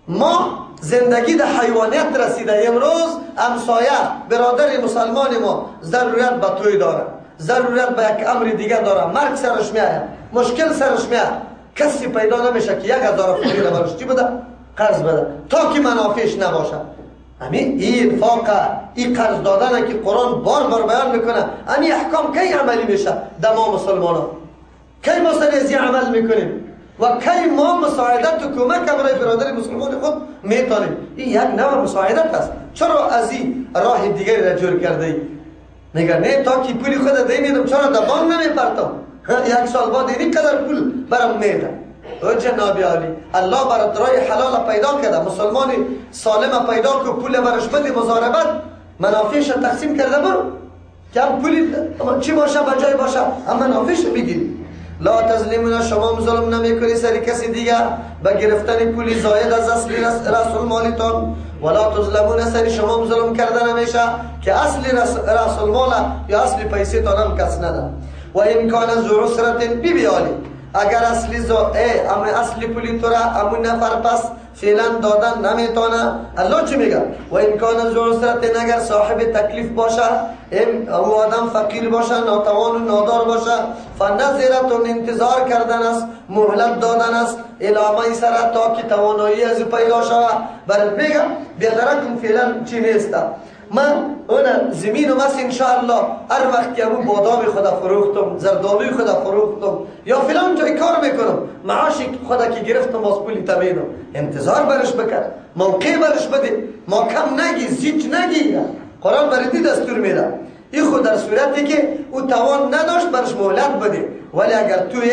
ما زندگی در حیوانیت رسیده، امروز همسایه برادر مسلمان ما ضرورت به توی داره، ضرورت به یک امر دیگه داره، مرگ سرش میاد، مشکل سرش میاد، کسی پیدا نمیشه که 1000 فوری را برش چی بده؟ قرض بده تا که منافعش نباشه. همین این انفاق، این قرض دادن که قرآن بار بار بیان میکنه، همین احکام کی عملی میشه در ما مسلمانان؟ کی ما سر از این عمل میکنیم و کی ما مساعدت و کمک برای برادر مسلمان خود میتونیم؟ این یک نوع مساعدت است. چرا از این راه دیگری را جور کرده ای؟ میگه نه تا که پولی خود دی میدم چرا در بانک نمیپرتم؟ 1 سال بعد این قدر پول برام میده. او جناب عالی الله برات راه حلال پیدا کرده، مسلمان سالم پیدا که پول برش بده مضاربت منافعش تقسیم کرده برو که هم پولی چی باشه بجای باشه هم منافعش بگیری. لا تظلمون، شما ظلم نمیکنی سر کسی دیگر به گرفتن پولی زاید از اصل رسول مالتان، ولا تظلمون، سر شما ظلم کرده نمیشه که اصل رسول مال یا اصل پیسه تان هم کس نده. و امکان ذو عسرت بیالی، اگر اصلی پولی تو را امون نفر پس فعلا دادن نمیتونه. الله چی میگه؟ و امکان ذو عسرت، اگر صاحب تکلیف باشه او آدم فقیر باشه ناتوان و نادار باشه، فنظرتون انتظار کردن است، مهلت دادن است، الی میسره تا که توانایی از پیدا شود. برای میگه بیادرکم فعلا چی نیست. من اون زمین مست انشاءالله هر وقت که همون بادام خدا فروختم، زردالوی خدا فروختم یا فلان جای کار میکنم، معاشی خدا که گرفتم باز پولی تمینم، انتظار برش بکر، موقع برش بده، ما کم نگی، زیچ نگی. قرآن بردی دستور میده این خود در صورتی که او توان نداشت برش مهلت بده. ولی اگر توی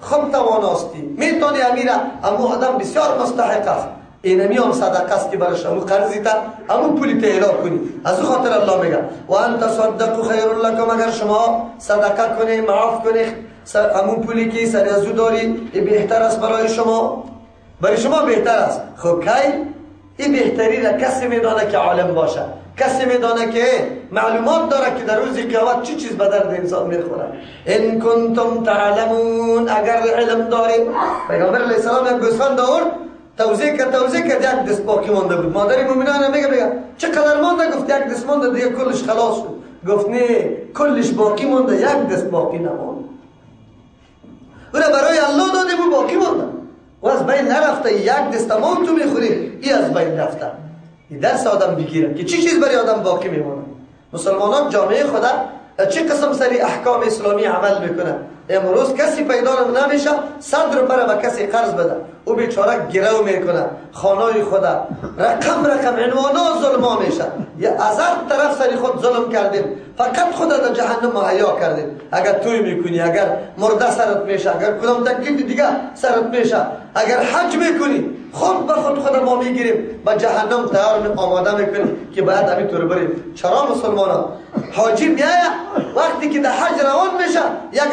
خود تواناستی میتونی امیره، امو آدم بسیار مستحق است، اینمی هم صدقه است که برش امو قرضی تا امو پولی تیلا کنی. از او خاطر الله میگه و انت صدقوا خیر لکم، اگر شما صدقه کنی معاف کنی امو پولی که سر از او داری، این بهتر است برای شما، برای شما بهتر است. خب کی این بهتری را کسی میدانه که عالم باشه، کسی میدانه که معلومات داره که در روز قیامت چی چیز به درد انسان میخوره. ان کنتم تعلمون، اگر علم دارید. پیغمبر علیه السلام یک گوسفند آورد، توزیع کرد یک دست باقی مانده بود. مادر مومنان میگه چقدر مانده؟ گفت یک دست مانده، دیگه کلش خلاص شد. گفت نه، کلش باقی مانده، یک دست باقی نماند. اون برای الله داده بود، باقی مانده و از بین نرفته. یک دست تمام تو میخوری، این از بین رفته. این درس آدم بگیره که چی چیز برای آدم باقی میمونه. مسلمانان جامعه خدا چه قسم سری احکام اسلامی عمل میکنه. امروز کسی پیدا نمیشه 100 روپیه به کسی قرض بده، او بیچاره گرو میکنه خانه خدا، رقم عنوانا ظلم میشه. یا از هر طرف سری خود ظلم کردیم، فقط خود در جهنم مهیا کردیم. اگر توی میکنی، اگر مرده سرت میشه، اگر کدام تکلیف دیگه سرت میشه، اگر حج میکنی، خود به خود ما میگیریم به جهنم تیار آماده میکنیم که باید همینطور بریم. چرا مسلمانان حاجی میایه وقتی که در حج روان میشه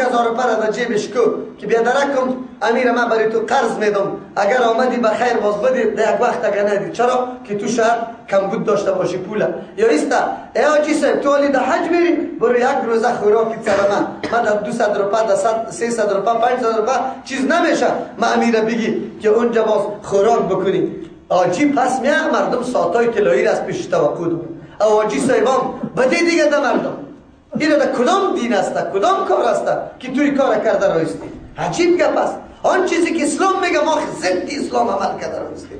1000 روپیه در جیبش کو که بیا درکم امیر من برای تو قرض میدم، اگر آمدی بخیر باز بدی، در یک وقت اگر ندی. چرا که تو شاید کمبود داشته باشی پوله. یا ایستا ای حاجی صاحب تو در حج میری، برو یک روزه خوراکی سر من در 200 روپیه، در 300 روپیه، 500 روپیه چیز نمیشه. من امیر بگی که اونجا باز خوراک بکنی. آجی پس میه مردم ساعتای طلایی را از پیش توقع دارن. آجی صاحبان بده دیگه ده مردم. این در کدام دین است، کدام کار است که توی کار کرده رایستی؟ عجیب گپ است. آن چیزی که اسلام میگه ما ضد اسلام عمل کرده رایستی.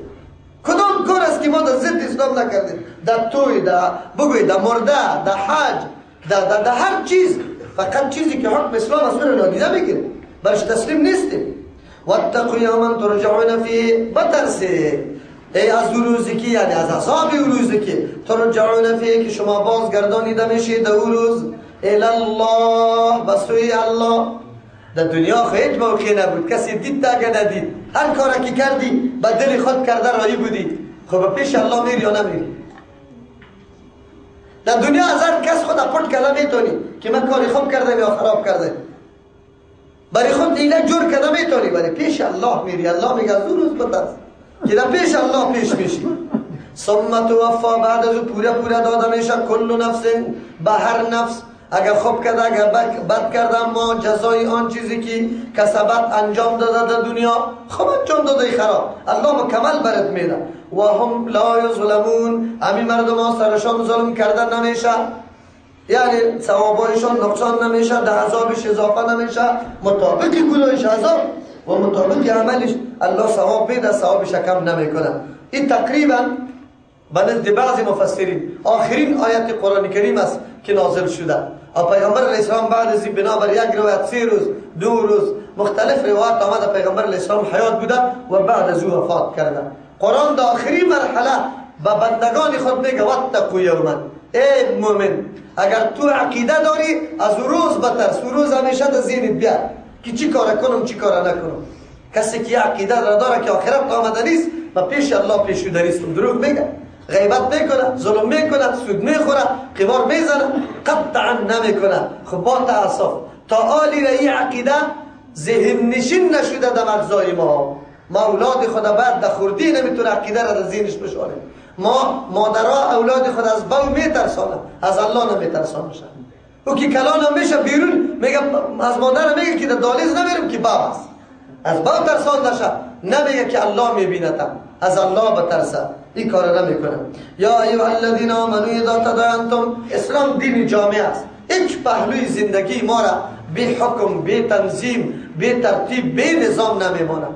کدام کار است که ما در ضد اسلام نکردیم؟ در توی، در بگوی، در مرده، در حج، در هر چیز، فقط چیزی که حکم اسلام است رو نادیده بگیریم، برش تسلیم نیستیم. واتقوا یوما ترجعون فیه، بترسید ای از روزی که یعنی از عذاب روزی که ترجعون فیه که شما بازگردانیده میشید در روز الی الله، بسوی الله. در دنیا هیچ موقعی نبود کسی دید تا ندید، هر کاری که کردی به دل خود کرده رایی بودی. خب پیش الله میری یا نمیری؟ در دنیا از هر کس خود پشت کرده میتونی که من کاری خوب کردم یا خراب کردم، برای خود دیگه جور کرده میتونی، ولی پیش الله میری. الله میگه از روز بترس که در پیش الله پیش میشی. ثم توفا، بعد از پورا داده میشه کل نفس، به هر نفس اگر خوب کرده اگر بد کرده ما جزای آن چیزی که کسبت انجام داده در دنیا، خوب انجام داده خراب، الله مکمل برات میده. و هم لا یظلمون، همین مردم ها سرشان ظلم کردن نمیشه، یعنی ثوابایشان نقصان نمیشه، در عذابش اضافه نمیشه، مطابق گناهش عذاب و مطابق عملش الله ثواب میده، ثوابش کم نمیکنه. این تقریبا به نزد بعضی مفسرین آخرین آیت قرآن کریم است که نازل شده. و پیغمبر علیه السلام بعد از این بنابر یک روایت 3 روز 2 روز مختلف روایت آمده پیغمبر علیه السلام حیات بوده و بعد از او وفات کرده. قرآن در آخرین مرحله به بندگان خود میگه واتقوا یوما، ای مومن اگر تو عقیده داری از روز بترس، روز همیشه در ذهنت بیار که چی کار کنم چی کار نکنم. کسی که عقیده را داره که آخرت آمده نیست و پیش الله پیشودنی است، دروغ میگه، غیبت میکنه، ظلم میکنه، سود میخوره، قمار میزنه، قطعا نمیکنه. خب با تاسف تا آلی را این عقیده ذهن نشین نشده در مغزای ما اولاد خدا بعد در خردی نمیتونه عقیده را در ذهنش بشاره. ما مادرها اولاد خود از بو میترسانه، از الله نمیترسانه. او که کلان میشه بیرون میگه از مادر میگه که در دالیز نمیرم که باب است، از باب ترسان نشه، نمیگه که الله میبینتم، از الله بترسه. این کار نمیکنه. یا ایها الذین آمنوا اذا تداینتم، اسلام دین جامع است، هیچ پهلوی زندگی ما را بی حکم، بی تنظیم، بی ترتیب، بی نظام نمیمانه.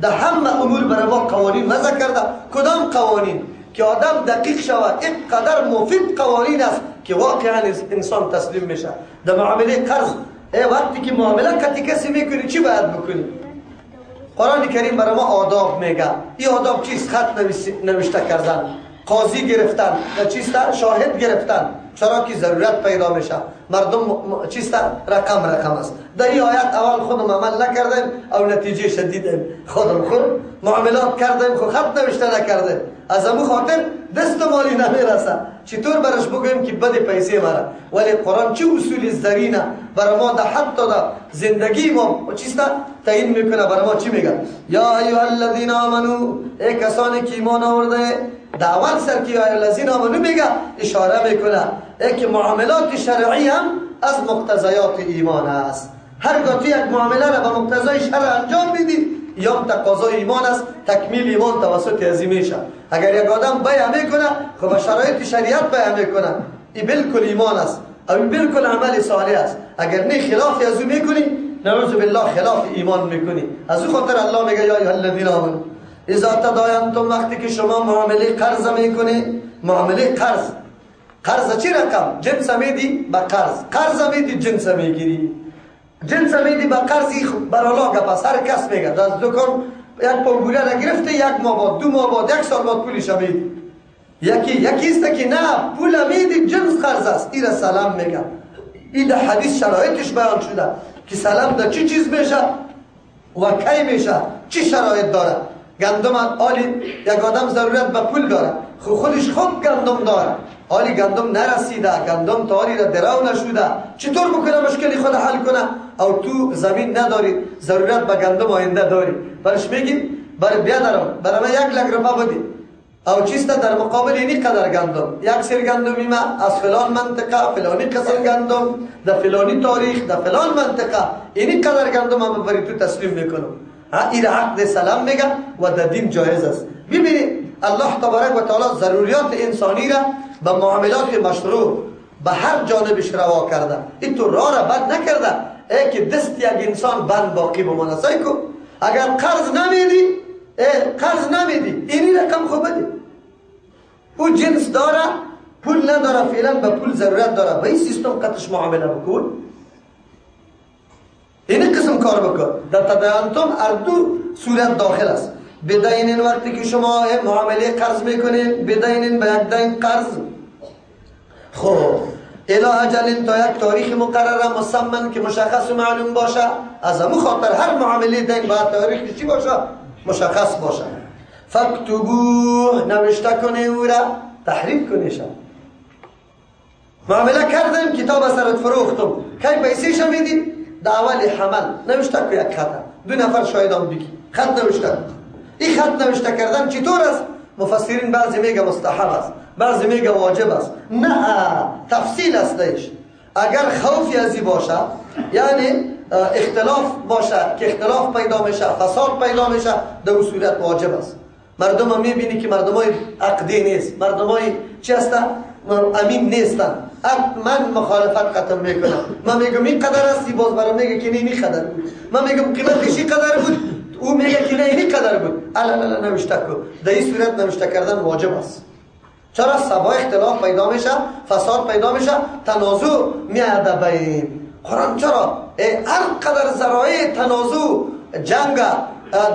در همه امور برای ما قوانین وضع کرده. کدام قوانین؟ که آدم دقیق شود. اینقدر مفید قوانین است که واقعا انسان تسلیم میشه. در معامله قرض وقتی که معامله کسی میکنی چی باید بکنی؟ قرآن کریم برای ما آداب میگه. این آداب چیست؟ خط نوشته کردن، قاضی گرفتن، چیست؟ شاهد گرفتن، چرا که ضرورت پیدا میشه. مردم چیست رقم است. در این آیت اول خودم عمل نکردیم او نتیجه شدیدیم خودم خود معاملات کردیم خود خط نوشته نکردیم. از امو خاطر دست مالی نمیرسه. چطور برش بگویم که بده پیسه مرا؟ ولی قرآن چه اصول زرینه برای ما ده حتی ده زندگی ما چیست تعیین میکنه. برای ما چی میگه؟ یا ایها الذین آمنو، ای کسانی که ایمان آورده. دعوت سر که یا الذین آمنو میگه اشاره میکنه ای که معاملات شرعی هم از مقتضیات ایمان است. هرگاه تو یک معامله را به مقتضای شرع انجام میدی یا تقاضای ایمان است، تکمیل ایمان توسط ازی میشه. اگر یک آدم بیع میکنه خب به شرایط شریعت بیع میکنه، این بالکل ایمان است، این بالکل عمل صالح است. اگر نه خلاف از او میکنی نعوذ بالله خلاف ایمان میکنی. از او خاطر الله میگه یا ایها الذین آمنو اذا تداینتم، وقتی که شما معامله قرض میکنی، معامله قرض چی رقم؟ جنس میدی به قرض میدی جنس میگیری. جنس میدی به قرضی برالا گپ هر کس میگه از دکان یک پنگوله را گرفته، یک ماه بعد، 2 ماه بعد، 1 سال بعد پولش میدی. یکی است که نه پول میدی جنس قرض است. این را سلام میگه. این در حدیث شرایطش بیان شده که سلام در چی چیز میشه و کی میشه، چی شرایط داره. گندم آلی یک آدم ضرورت به پول داره، خودش خوب گندم داره، آلی گندم نرسیده، گندم تاری را درو نشده، چطور بکنه مشکلی خود حل کنه؟ او تو زمین نداری، ضرورت به گندم آینده داری، برش میگی برای بیادرم برای من 1 لک روپا بدی. او چیست در مقابل اینی قدر گندم، 1 سر گندمی ما از فلان منطقه، فلانی قسم گندم، در فلانی تاریخ، در فلان منطقه، اینی قدر گندم هم بری تو تسلیم میکنم. این عقد سلام میگه و در دین جایز است. ببینید الله تبارک و تعالی ضروریات انسانی را به معاملات مشروع به هر جانبش روا کرده. این تو راه را بند نکرده ای که دست یک انسان بند باقی بمانه. سعی کن اگر قرض نمیدی اینی رقم خوب بده. او جنس داره، پول نداره، فعلا به پول ضرورت داره، به این سیستم قطعش معامله بکن. این قسم کار بکن. در تداینتم اردو صورت داخل است. بدینین وقتی که شما معامله قرض میکنین، بدینین به یک دین قرض، خب الی اجل تا یک تاریخ مقرره مسمن که مشخص و معلوم باشه. از همون خاطر هر معامله دین باید تاریخ چی باشه؟ مشخص باشه. فاکتبوه، نوشته کنه او را، تحریف کنیشه. معامله کردم کتاب سرت فروختم، کی پیسیش میدی؟ در اول حمل نوشته که یک خط، 2 نفر شاهدان بگی خط نوشته. این خط نوشته کردن چطور است؟ مفسرین بعضی میگه مستحب است، بعضی میگه واجب است. نه، تفصیل است دیش. اگر خوفی ازی باشه، یعنی اختلاف باشه که اختلاف پیدا میشه، فساد پیدا میشه، در صورت واجب است. مردم هم میبینی که مردم های عقدی نیست، مردم های چی هستن؟ امین نیستن. من مخالفت قطع میکنم، من میگم این قدر هستی، باز برام میگه که این قدر بود. من میگم قیمتش این قدر بود، او میگه که نه این قدر بود. الا نوشته کن. در این صورت نوشته کردن واجب است. چرا؟ سبا اختلاف پیدا میشه، فساد پیدا میشه، تنازع میاد بین. قرآن چرا هر قدر ذرایع تنازع، جنگ،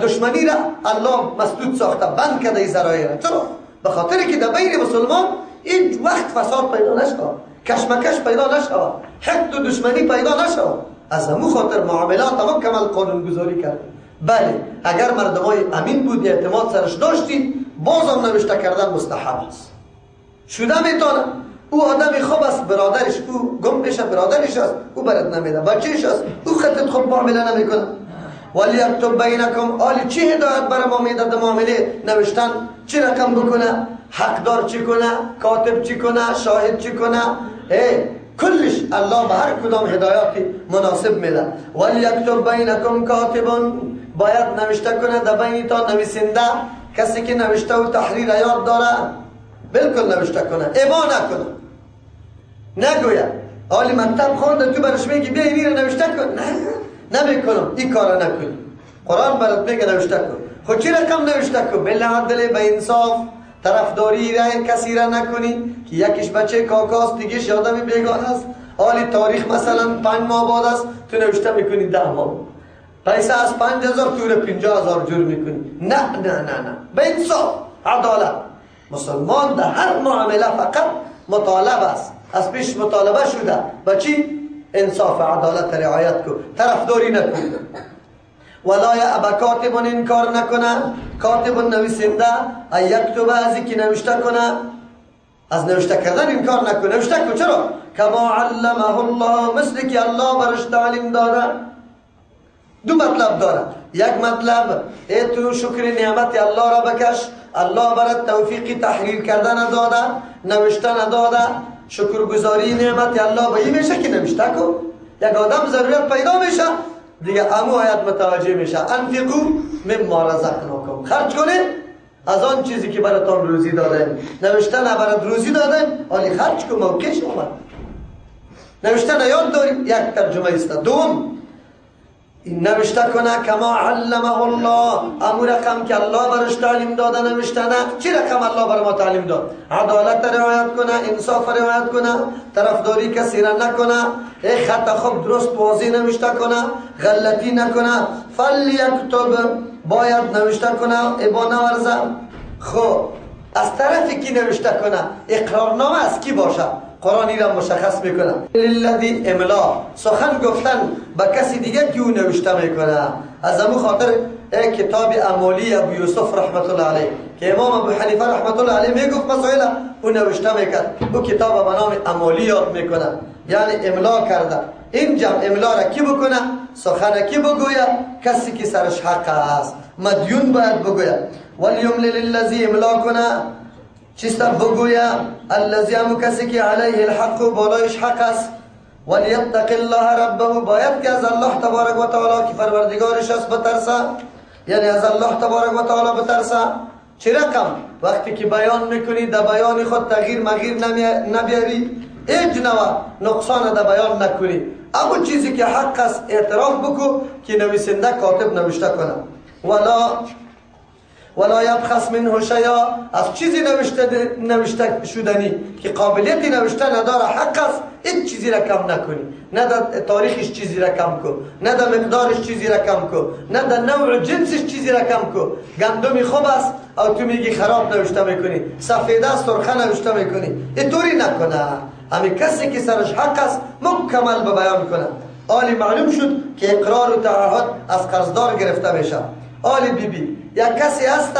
دشمنی را الله مسدود ساخته، بند کرده این ذرایع را. چرا؟ به خاطر که در بین مسلمان این وقت فساد پیدا نشود، کشمکش پیدا نشود، حقد و دشمنی پیدا نشود. از همون خاطر معاملات هم کمال قانون گذاری کرد. بله، اگر مردمای امین بود، اعتماد سرش داشتی، بازم نوشته کردن مستحب است. شده میتونه او آدمی خوب است، برادرش او گم بشه، برادرش است، او برات نمیده، بچهش است، او خطت خوب معامله نمیکنه. ولی اکتب بینکم، آلی چی هدایت برای ما میده در معامله نوشتن؟ چی رقم بکنه؟ حقدار چی کنه؟ کاتب چی کنه؟ شاهد چی کنه؟ کلش الله به هر کدام هدایاتی مناسب میده. ولی اکتب بینکم کاتبون، باید نوشته کنه در بین تا نویسنده، کسی که نوشته و تحریر یاد داره بالکل نوشته کنه، ابا نکنه، نگوید آلی مکتب خونده تو برش میگی بیا اینی رو نوشته کن. نه، نمیکنم، این کار نکنی. قرآن برات میگه نوشته کن. خود چی رقم نوشته کن؟ بالعدل، به انصاف، طرفداری را کسی را نکنی که یکیش بچه کاکاست، دیگهش آدم بیگانه است. آلی تاریخ مثلا 5 ماه بعد است، تو نوشته میکنی 10 ماه. پیسه از 5000 تو رو 50000 جور میکنی. نه، به انصاف، عدالت. مسلمان در هر معامله فقط مطالب است از پیش مطالبه شده با چی؟ انصاف عدالت رعایت کو، طرفداری نکن. ولا یأبا کاتب انکار نکنه، کاتب نویسنده یکتب از اینکه نوشته کنه، از نوشته کردن انکار نکنه، نوشته کن. چرا؟ کما علمه الله، مثل که الله برش تعلیم داده. دو مطلب داره. یک مطلب ای تو شکر نعمت الله را بکش، الله برات توفیق تحریر کردن نداده، نوشته نداده. شکرگزاری نعمت الله به این میشه که نوشته کن. یک آدم ضرورت پیدا میشه دیگه امو آیت متوجه میشه، انفقو مما رزقناکم، خرج کنه از آن چیزی که براتون روزی دادیم. نوشته نه برات روزی دادیم، ولی خرج کن، موقعش اومد. نوشته نیاد داریم، یک ترجمه است. دوم نوشته کنه کما علمه الله، امو رقم که الله برش تعلیم داده نوشته نه. چی رقم الله بر ما تعلیم داد؟ عدالت رعایت کنه، انصاف رعایت کنه، طرفداری کسی را نکنه، خط خوب درست واضح نوشته کنه، غلطی نکنه. فلیکتب، باید نوشته کنه، ابا نورزه. خب از طرفی کی نوشته کنه؟ اقرارنامه از کی باشه؟ قرآنی را مشخص میکنه. للذی املا، سخن گفتن با کسی دیگه که او نوشته میکنه. از همون خاطر کتاب امالی ابو یوسف رحمت الله علیه که امام ابو حنیفه رحمت الله علیه میگفت مسائل او نوشته میکرد، او کتاب به نام امالی یاد میکنه، یعنی املا کرده. این جمع املا را کی بکنه؟ سخن کی بگویه؟ کسی که سرش حق است، مدیون باید بگویه. ولیملل للذی املا کنه، چیستا بگویا الذی، همو کسی که علیه الحق و بالایش حق است. ولیتق الله ربه، باید که از الله تبارک و تعالی که پروردگارش است بترسه، یعنی از الله تبارک و تعالی بترسه. چه رقم؟ وقتی که بیان میکنی در بیان خود تغییر مغیر نبیاری، هیچ نوع نقصان در بیان نکنی. اما چیزی که حق است اعتراف بکو که نویسنده کاتب نوشته کنه. ولا یبخس منه شیئا، از چیزی نوشته شدنی که قابلیت نوشته نداره، حق است، هیچ چیزی را کم نکنی. نه در تاریخش چیزی را کم کو، نه در مقدارش چیزی را کم کو، نه در نوع جنسش چیزی را کم کو. گندمی خوب است او تو میگی خراب نوشته میکنی، سفید است سرخه نوشته میکنی. اینطوری نکنه. همین کسی که سرش حق است مکمل به بیان کنه. آلی معلوم شد که اقرار و تعهد از قرضدار گرفته میشه. آلی بی بی یک کسی هست،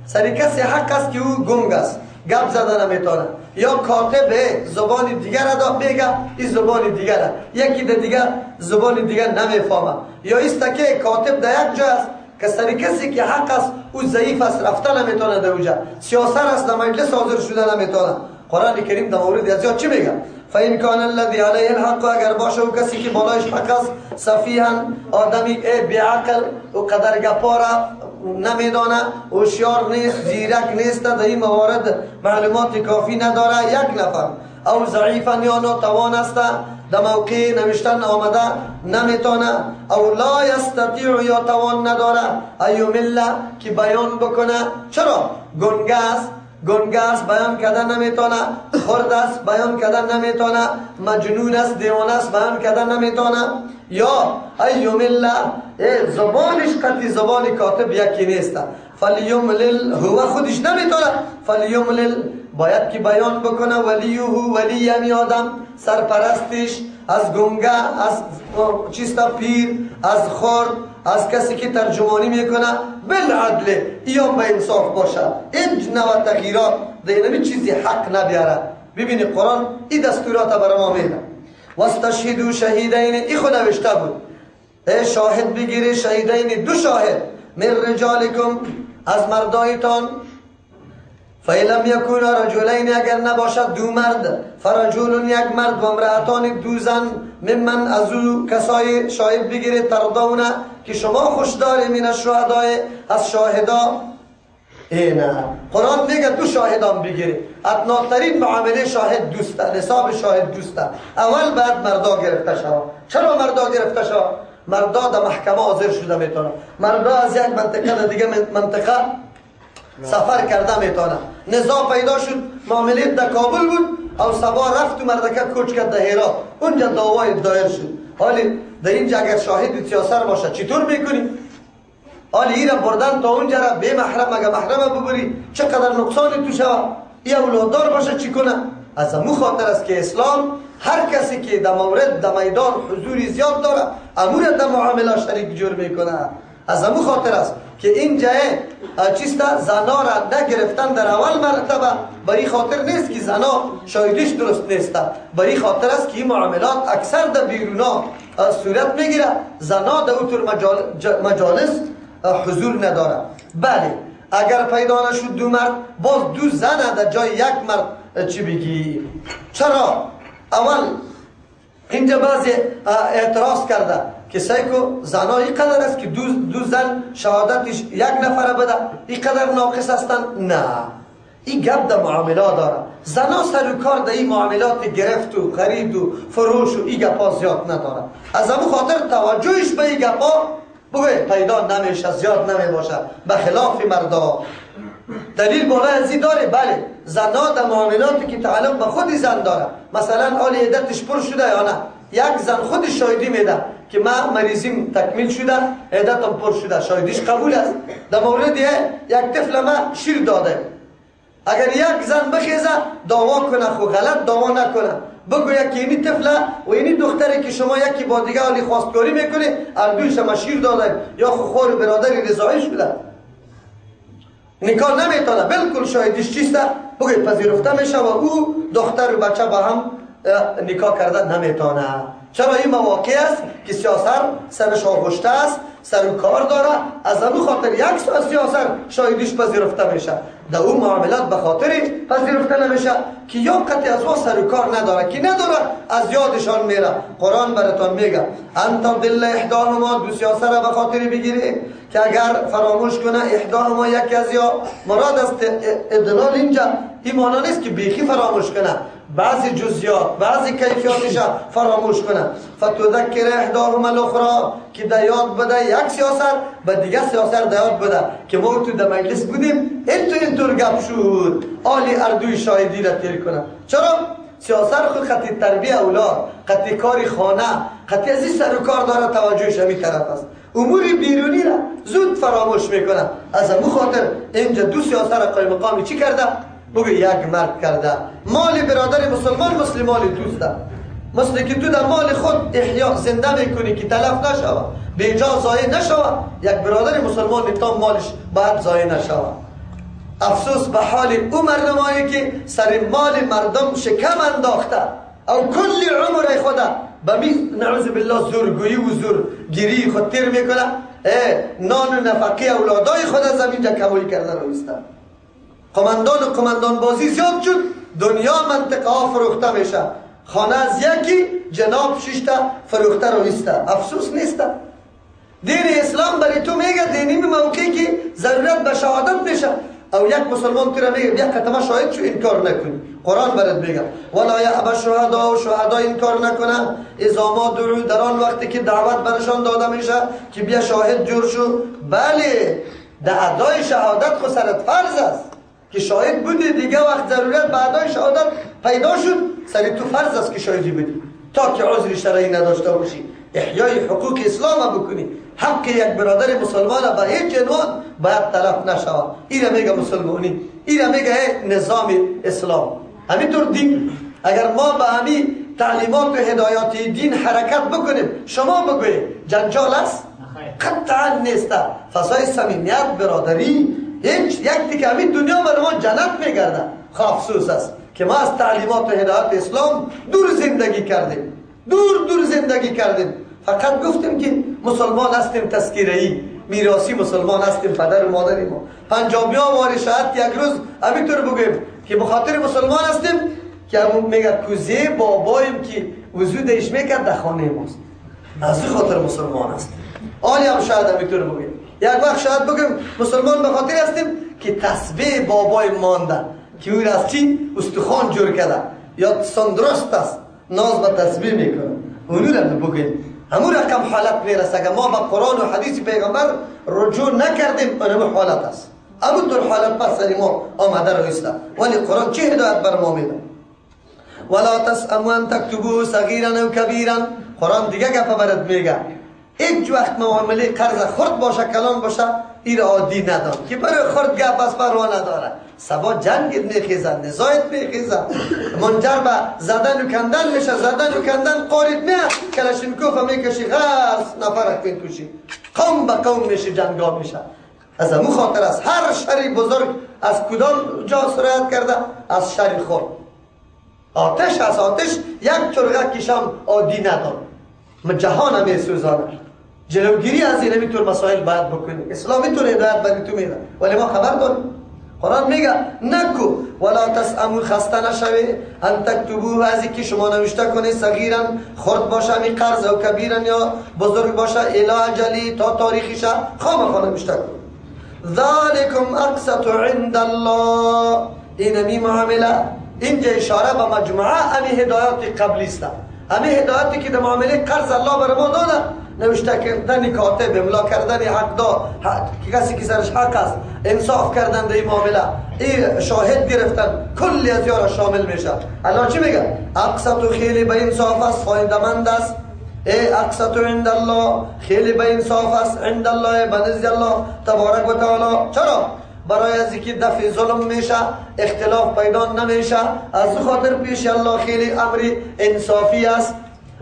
سری کسی حق است که او گنگ است، گپ زده نمیتونه، یا کاتب زبان دیگر را بگه، این زبان دیگر، یکی دیگر زبان دیگر نمیفهمه، یا است که کاتب در یک جا است که سری کسی که حق است او ضعیف است، رفته نمیتونه در اونجا، سیاست است در مجلس حاضر شده نمیتونه. قرآن کریم در مورد ازیاد چی میگه؟ فإن كان الذي عليه الحق، اگر باشه و کسی که بالایش حق است، صفیحا، آدمی بیعقل و قدر گپارا نمیدانه، هوشیار نیست، زیرک نیست، در این موارد معلومات کافی نداره، یک نفر، او ضعیفا یا ناتوان است، در موقع نوشتن آمده نمیتونه، او لا یستطیع یا توان نداره، ایومله که بیان بکنه. چرا؟ گنگ است بیان کردن نمیتونه، خرد است بیان کردن نمیتونه، مجنون است دیوانه است بیان کردن نمیتونه، یا ایومله زبانش قطعی زبان کاتب یکی نیست. فلیملل، هو خودش نمیتونه، فلیملل باید که بیان بکنه، ولیه، ولی یعنی آدم سرپرستش، از گنگه، از چیستا پیر، از خرد، از کسی که ترجمانی میکنه، بالعدل، یا به انصاف باشه، این نوع تغییرات دیگه چیزی حق نبیاره. ببینی قرآن این دستورات برای ما میده. واستشهدوا شهیدین، این خود نوشته بود، شاهد بگیری شهیدین، دو شاهد، من رجالکم، از مردایتان، فیلم یکونا رجلین، اگر نباشد دو مرد، فرجول یک مرد و امرأتان دو زن، ممن از او کسای شاهد بگیره، تردونه که شما خوش داری، من الشهداء، از شاهدا. نه، قرآن میگه دو شاهدان بگیری. ادناترین معامله شاهد دوسته، نصاب شاهد دوسته. اول بعد مردا گرفته شود. چرا مردا گرفته شود؟ مردا در محکمه حاضر شده میتونه، مردا از یک منطقه در دیگه منطقه سفر کرده میتونه. نزاع پیدا شد، معامله در کابل بود، او سبا رفت و مردکه کوچ کرد در هرات، اونجا دعوای دایر شد. حالی در اینجا اگر شاهد سیاست باشه چطور میکنی؟ حالی این را بردن تا اونجا را به محرم، اگر محرم ببری چقدر نقصان تو شود. این اولاددار باشه چی کنه؟ از امو خاطر است که اسلام هر کسی که در مورد در میدان حضوری زیاد داره امور در معامله شریک جور میکنه. از امو خاطر است که این جای چیستا زنا را نگرفتن در اول مرتبه برای خاطر نیست که زنا شایدش درست نیست، برای خاطر است که این معاملات اکثر در بیرونا صورت میگیره، زنا در اوتر مجالس حضور نداره. بله اگر پیدا نشد دو مرد، باز دو زن در جای یک مرد چی بگی؟ چرا؟ اول اینجا بعضی اعتراض کرده که سیکو زنا اینقدر است که دو زن شهادتش یک نفره بده اینقدر ناقص هستن؟ نه، این گپ در معاملات داره. زنا سر و کار در این معاملات گرفت و خرید و فروش و این گپا زیاد نداره. از همون خاطر توجهش به این گپا بگوی پیدا نمیشه، زیاد نمیباشه، به خلاف مردا. دلیل بالا ازی داره؟ بله، زنا در معاملاتی که تعلق به خود زن داره، مثلا آل عدتش پر شده یا نه، یک زن خودش شایدی میده که من مریضیم تکمیل شده، عدتم پر شده، شایدیش قبول است. در مورد یک طفل ما شیر داده، اگر یک زن بخیزه دعوا کنه، خو غلط دعوا نکنه، بگوید که اینی طفله و اینی دختری که شما یکی با دیگه حالی خواستگاری میکنه اردوی شما شیر داده یا خور برادری رضایی شده، نکاح نمیتونه، بالکل شاهدیش چیسته، بگوید پذیرفته میشه و او دختر و بچه با هم نکاح کرده نمیتونه. چرا این مواقع است که سیاست سرش آغشته است، سر و کار داره، از همون خاطر یک سیاست شاهدیش پذیرفته میشه، در اون معاملات به خاطر پذیرفته نمیشه که یا قطعی از ما سر و کار نداره، که نداره از یادشان میره. قرآن براتان میگه انت دل احداهما، دو سیاست را به خاطر بگیری که اگر فراموش کنه احداهما یکی از یا، مراد است ادلال اینجا این معنی نیست که بیخی فراموش کنه، بعضی جزئیات بعضی کیفیاتش فراموش کنه. فتذکر احداهما الاخرى، که در یاد بده یک سیاست به دیگه سیاست در یاد بده که ما تو در مجلس بودیم اینطور گپ شد، آلی اردوی شاهدی را تیر کنه. چرا؟ سیاست خود خطی تربیه اولاد، خطی کاری خانه، خطی از این سر و کار داره، توجهش همین طرف است، امور بیرونی را زود فراموش میکنه. از همون خاطر اینجا دو سیاست را قایم مقامی چی کرده؟ بگو یک مرد کرده. مال برادر مسلمان مثل مال دوسته، مثل که تو در مال خود احیا زنده میکنی که تلف نشوه، به جا ضایع نشوه، یک برادر مسلمان تا مالش باید ضایع نشوه. افسوس به حال او مردمایی که سر مال مردم شکم انداخته او کل عمر خود به نعوذ بالله زورگویی و زورگیری خود تیر میکنه، نان و نفقه اولادای خود از زمینجا کموی کرده رویسته. قماندان بازی زیاد شد، دنیا منطقه ها فروخته میشه، خانه از یکی جناب ششتا فروخته رویسته. افسوس نیست؟ دین اسلام برای تو میگه دینی به موقعی که ضرورت به شهادت میشه او یک مسلمان تو را میگه یک قطمه شاهد شو انکار نکنی. قرآن برات میگه ولا یأبی شهدا، و شهدا انکار نکنه اذا ما دعوا، در آن وقتی که دعوت برشان داده میشه که بیا شاهد جور شو. بله در ادای شهادت خود سرت فرض است که شاهد بودی، دیگه وقت ضرورت به ادای شهادت پیدا شد سری تو فرض است که شاهدی بودی تا که عذر شرعی نداشته باشی، احیای حقوق اسلام بکنی، حق یک برادر مسلمان به هیچ عنوان باید تلف نشود. این میگه مسلمانی، این میگه نظام اسلام. همینطور دین، اگر ما به همین تعلیمات و هدایات دین حرکت بکنیم، شما بگویید جنجال است؟ قطعا نیست. فضای صمیمیت، برادری، هیچ یک دیگه همین دنیا برای ما جنت میگرده. افسوس است که ما از تعلیمات و هدایات اسلام دور زندگی کردیم، دور زندگی کردیم. فقط گفتیم که مسلمان هستیم تذکیره‌ای، میراثی مسلمان هستیم، پدر و مادری ما. پنجابی ها واری شاید یک روز همینطور بگیم که بخاطر مسلمان هستیم که همون میگه کوزه بابایم که وجودش میکرد در خانه ماست، از این خاطر مسلمان هستیم. آلی هم شاید همینطور بگیم. یک وقت شاید بگیم مسلمان به خاطر هستیم که تسبیح بابای مانده که او از چی استخوان جور کرده یا سندرست است، ناز به تسبیح میکنه، اونو را بگیم. همون رقم حالت میرسه که ما به قرآن و حدیث پیغمبر رجوع نکردیم، اونم حالت است. همون طور حالت پس سری ما آمده رویسته. ولی قرآن چه هدایت بر ما میده؟ ولا تسأموا ان تكتبوا صغیرا او کبیرا. قرآن دیگه گفت برات میگه هیچ وقت معامله قرض خرد باشه کلان باشه این عادی ندان که برای خورد گپ از پروا نداره. سبا جنگت میخیزد، نزایت میخیزد، منجر به زدن و کندن میشه، زدن و کندن قارید میاد، کلاشینکوف میکشی، غرس نفرک میکشی، قوم به قوم میشه، جنگا میشه. از امو خاطر است هر شری بزرگ از کدام جا سرایت کرده؟ از شری خورد. آتش از آتش یک چرغه کشم عادی ندان، جهان می سوزانه. جلوگیری از این همینطور مسائل باید بکنی. اسلام اینطور هدایت بردی تو میده، ولی ما خبر داریم. قرآن میگه نکو ولا تسأمو، خسته نشوی، ان تکتبو، از اینکه شما نوشته کنی، صغیرا خرد باشه می قرض، و کبیرا یا بزرگ باشه، الی اجلی، تا تاریخیشه خامخا نوشته کنی. ذالکم اقسط عند الله، این می معامله. اینجا اشاره به مجموعه امی هدایات قبلی است. امی هدایاتی که در معامله قرض الله بر ما داده، نوشته کردن کاتب، املا کردن حقدار، کسی که سرش حق است، انصاف کردن در این معامله، این شاهد گرفتن، کلی از یارا شامل میشه. الله چی میگه؟ اقسط و خیلی به انصاف است، فایده‌مند است. اقسط عند الله، خیلی به انصاف است، عند الله، بنزد الله تبارک و تعالی. چرا؟ برای از اینکه دفع ظلم میشه، اختلاف پیدا نمیشه، از خاطر پیش الله خیلی امر انصافی است.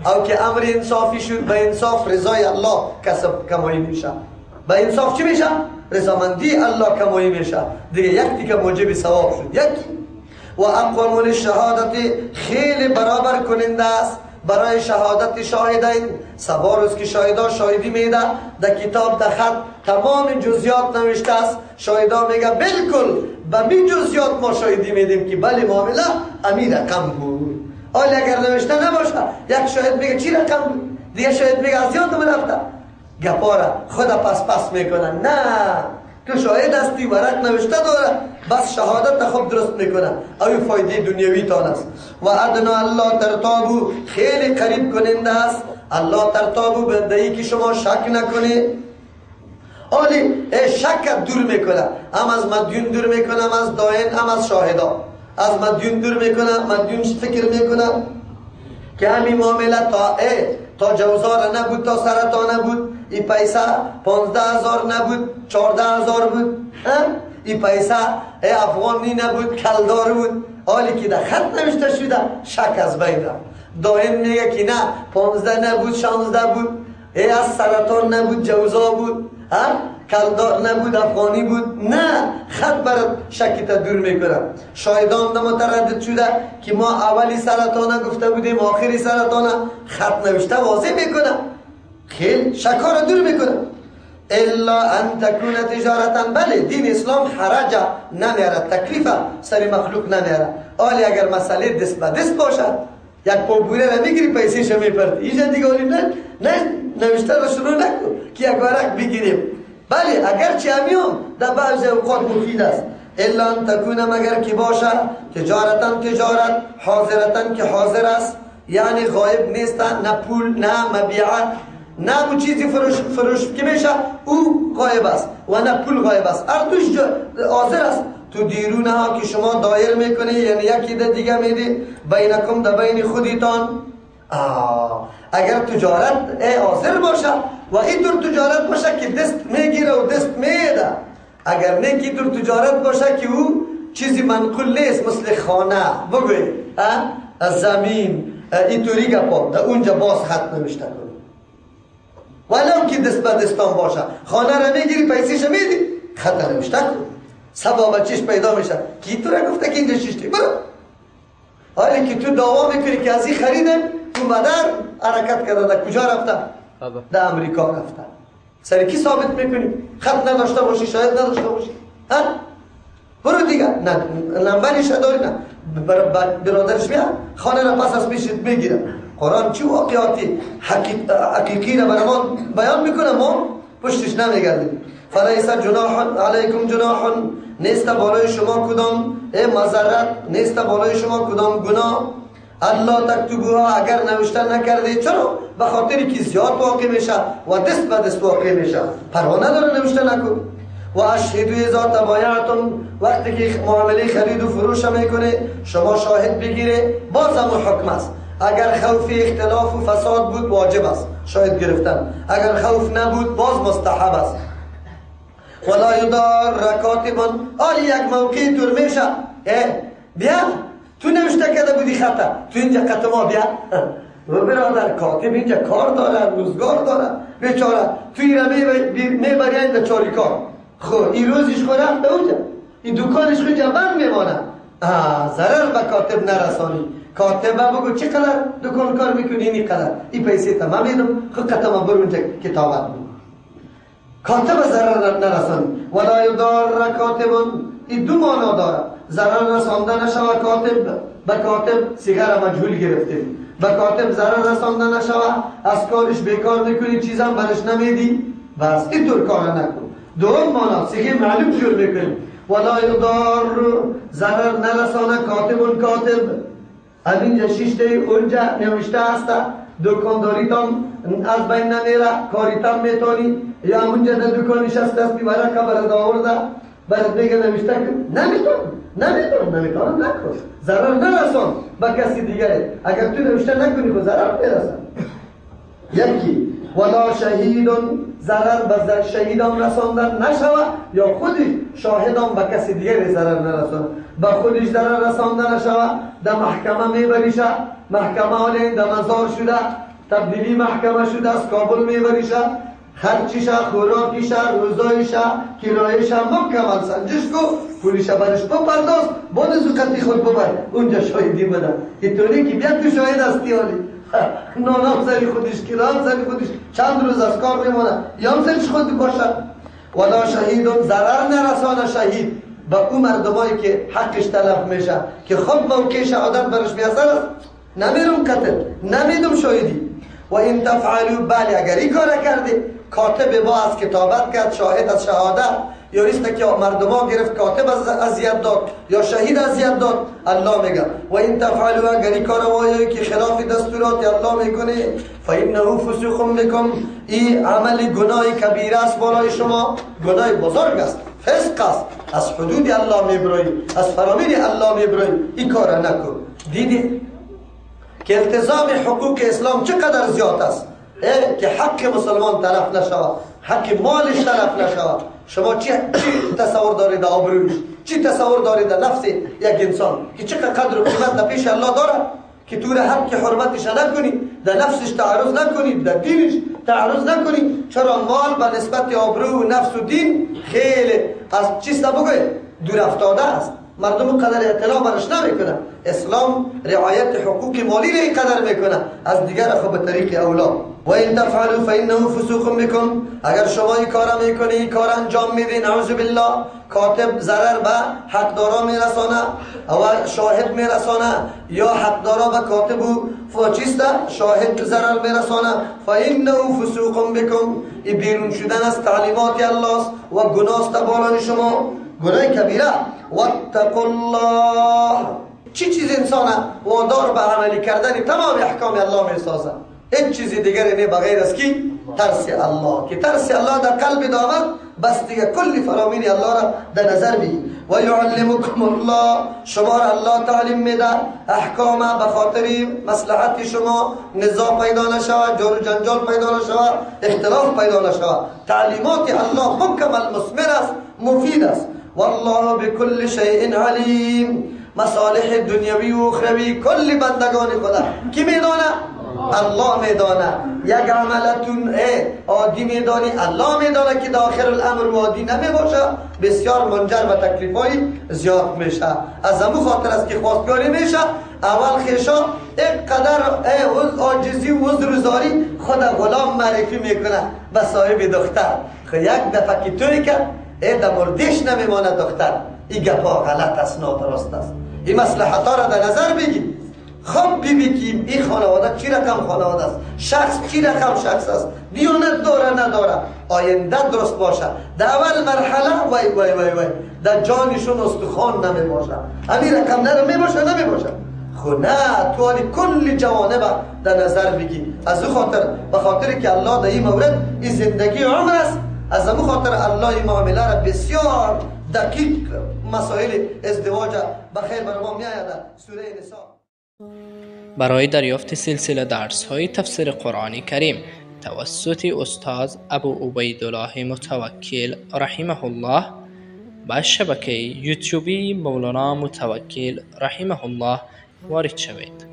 او که امر انصافی شد، به انصاف رضای الله کسب کمایی میشه. به انصاف چی میشه؟ رضامندی الله کمایی میشه. دیگه یک دیگه موجب ثواب شد. یکی و اقوام للشهادت، خیلی برابر کننده است برای شهادت شاهدین. سبا روز که شاهدا شاهدی میده، در کتاب در خط تمام جزئیات نوشته است. شاهدا میگه بالکل به می جزئیات ما شاهدی میدیم که بله معامله امیر رقم بود. حالا اگر نوشته نباشه، یک شاهد میگه چی رقم بود، دیگه شاهد میگه از یادم رفته، گپاره خدا پس میکنه. نه، تو شاهد هستی، ورق نوشته داره، بس شهادت خوب درست میکنه. او فایده دنیوی تان است. و ادنا الله ترتابو، خیلی قریب کننده است الله ترتابو، بدهی که شما شک نکنی. حالی شک دور میکنه، هم از مدیون دور میکنه، هم از داین، هم از شاهدا. از مدیون دور میکنه، مدیون فکر میکنه که همین معامله تا جوزار نبود، تا سرطان نبود، این پیسه 15,000 نبود، 14,000 بود، این پیسه افغانی نبود، کلدار بود. حالی که در خط نوشته شده، شک از بین رفت. داین میگه که نه 15 نبود، 16 بود، از سرطان نبود، جوزا بود، کلدار نبود، افغانی بود. نه، خط برات شکی تا دور میکنه. شاهدان متردد شده که ما اولی سرطانه گفته بودیم، آخری سرطانه، خط نوشته واضح میکنه، خیلی شکا را دور میکنه. الا ان تکون تجارتا، بله دین اسلام حرج نمیاره، تکلیف سر مخلوق نمیاره. حالی اگر مسئله دست به دست باشد، یک پاپوره را میگیری پیسیش میپرد، اینجا دیگه حالی نه نوشته را شروع نکن که یک ورق بگیریم. بله اگرچه همیون در بعض اوقات مفید است. الا ان تکون، مگر که باشه، تجارتا تجارت، حاضرتا که حاضر است، یعنی غایب نیست، نه پول نه مبیعت، نه اون چیزی فروش که میشه او غایب است و نه پول غایب است، هر دوش حاضر است. تو دیرونه ها که شما دایر میکنی، یعنی یکی ده دیگه میدی، بینکم در بین خودیتان. اگر تجارت حاضر باشه و اینطور تجارت باشه که دست میگیره و دست میده، اگر نه که اینطور تجارت باشه که او چیزی منقول نیست، مثل خانه بگوی از زمین اینطوری گپا، در اونجا باز خط نوشته کنی. ولو که دست به دستان باشه، خانه را میگیری پیسیش میدی، خط نوشته کن، سبا بچیش پیدا میشه کی تو را گفته که اینجا شیشتی برو. حالی که تو دعوا میکنی که از این خریدم، تو مدر حرکت کرده، در کجا رفته؟ در امریکا رفته. سر کی ثابت میکنی؟ خط نداشته باشی، شاید نداشته باشی، برو دیگه. نه نمبرش داری، نه برادرش بیا خانه را پس از پیشت میگیره. قرآن چه واقعاتی حقیقی را برای ما بیان میکنه، ما پشتش نمیگردیم. فلیس جناح علیکم جناح، نیست بالای شما کدام مضرت، نیست بالای شما کدام گناه. الله تکتبوها، اگر نوشته نکرده. چرا؟ به خاطری که زیاد واقع میشه و دست به دست واقع میشه، پروا نداره نوشته نکن. و اشهدوا اذا تبایعتم، وقتی که معامله خرید و فروش میکنه شما شاهد بگیره، باز هم حکم است. اگر خوف اختلاف و فساد بود واجب است شاهد گرفتن، اگر خوف نبود باز مستحب است. ولا یضار کاتب. آلی یک موقعی طور میشه بیا تو نوشته کرده بودی خطا، تو اینجا خط ما بیا. و برادر کاتب اینجا کار داره، روزگار داره بیچاره، تو ایره میبری اینجا چاری کار. خب این روزش خود رفته اونجا، این دکانش خود بند میمانه. ضرر به کاتب نرسانی. کاتب بگو چقدر دکان کار میکنی؟ اینی قدر، این پیسه تا من میدم، خود قطعا برو اونجا کتابت بود. کاتب ضرر نرسانی. ولا یضار کاتب، این دو معنا داره. ضرر رسانده نشوه کاتب، به کاتب صیغه مجهول گرفتیم. به کاتب ضرر رسانده نشوه، از کارش بیکار میکنی، چیزم برش نمیدی، بس اینطور کار نکن. دوم معنا صیغه معلوم جور میکنی. ولا یضار ضرر نرسانه کاتب. همینجا شیشته اونجا نوشته است دکانداریتان از بین نمیره، کاریتان میتونی، یا اونجا در دکانش است دستی ورقه برد آورده برد دیگه نوشته کن، نمیتونم نکن، ضرر نرسان به کسی دیگره. اگر تو نوشته نکنی خود ضرر میرسن. یکی ولا شهیدون، ضرر به شهیدان رساندن نشوه، یا خودش شاهدان به کسی دیگه ضرر نرسانه، به خودش ضرر رسانده نشوه. در محکمه میبریشه، محکمه حالی در مزار شده، تبدیلی محکمه شده، از کابل میبریشه، خرچیشه، خوراکیشه، روزاییشه، کراییشه مکمل سنجش کو، پولیشه برش بپرداز، بعد از قطعی خود ببر اونجا شاهدی بده. اینطوری که بیا تو شاهد هستی حالی نانام سری خودش، کرام سری خودش، چند روز از کار میمونه، یا هم سرش خود باشه. ولا شهیدون، ضرر نرسانه شهید به اون مردمایی که حقش تلف میشه، که خود موقع شهادت برش میاثر است، نمیرم قتل، نمیدم شاهدی. و این تفعلوا، بله اگر این کار کردی، کاتب با از کتابت کرد، شاهد از شهادت، یا ایست که مردما گرفت کاتب از اذیت داد یا شهید اذیت داد، الله میگه و این تفعلوا، اگر این کار وایایی که خلاف دستورات الله میکنه، فانه فسوق بکم، این عمل گناه کبیره است بالای شما، گناه بزرگ است، فسق است، از حدود الله میبرایی، از فرامین الله میبرایی، این کار نکن. دیدی که التزام حقوق اسلام چقدر زیاد است، که حق مسلمان تلف نشود، حق مالش تلف نشود. شما چی تصور دارید در آبرویش؟ چی تصور دارید در نفس یک انسان که چقدر قدر و قیمت در پیش الله داره، که تو را حق حرمتش نکنی، در نفسش تعرض نکنی، در دینش تعرض نکنی. چرا مال به نسبت آبرو و نفس و دین خیلی از چیست بگوید دور افتاده است، مردم قدر اطلاع برش نمیکنه. اسلام رعایت حقوق مالی را قدر میکنه، از دیگر خب به طریق اولا. و این تفعلوا فانه فسوق بکم، اگر شما این کار میکنی، این کار انجام میدین، نعوذ بالله، کاتب ضرر به حقدارا میرسانه و شاهد میرسانه، یا حقدارا به کاتب و فاچیسته شاهد ضرر میرسانه، فانه فسوق بکم، این بیرون شدن از تعلیمات الله است و گناه است بالای شما، گناه کبیره. واتقوا الله، چی چیز انسان وادار به عملی کردن تمام احکام الله میسازه؟ هیچ چیزی دیگری نه بغیر از کی؟ ترس الله. که ترس الله در قلب دامد، بس دیگه کلی فرامین الله را در نظر بگی. و یعلمکم الله، شما را الله تعلیم میده احکام، به خاطر مصلحت شما نزاع پیدا نشود، جور و جنجال پیدا نشود، اختلاف پیدا نشود. تعلیمات الله مکمل مثمر است، مفید است. والله بكل شیء علیم، مصالح دنیوی و اخروی کل بندگان خدا کی میدانه؟ الله میدانه. یک عملتون عادی میدانی، الله میدانه که داخل الامر عادی نمیباشه، بسیار منجر به تکلیفای زیاد میشه. از همون خاطر است که خواستگاری میشه، اول خیشا یک قدر عاجزی و عذرزاری خود غلام معرفی میکنه به صاحب دختر. خب یک دفعه که توی کرد در مردش نمیمانه دختر، این گپا غلط است، نادرست است. این مصلحت‌ها را در نظر بگیر. خب ببینیم این خانواده چی رقم خانواده است، شخص چی رقم شخص است، دیانت داره نداره، آینده درست باشه. در اول مرحله وای در جانشون استخوان نمی باشه، همین رقم نمی باشه. خب نه، تو حالی کل جوانب در نظر بگی. از او خاطر، به خاطر که الله در این مورد این زندگی عمر است، از همون خاطر الله این معامله را بسیار دقیق مسائل ازدواج بخیر بر ما میآید. سوره نساء. برای دریافت سلسله درس‌های تفسیر قرآن کریم توسط استاد ابو عبیدالله متوکل رحمه الله و شبکه یوتیوبی مولانا متوکل رحمه الله وارد شوید.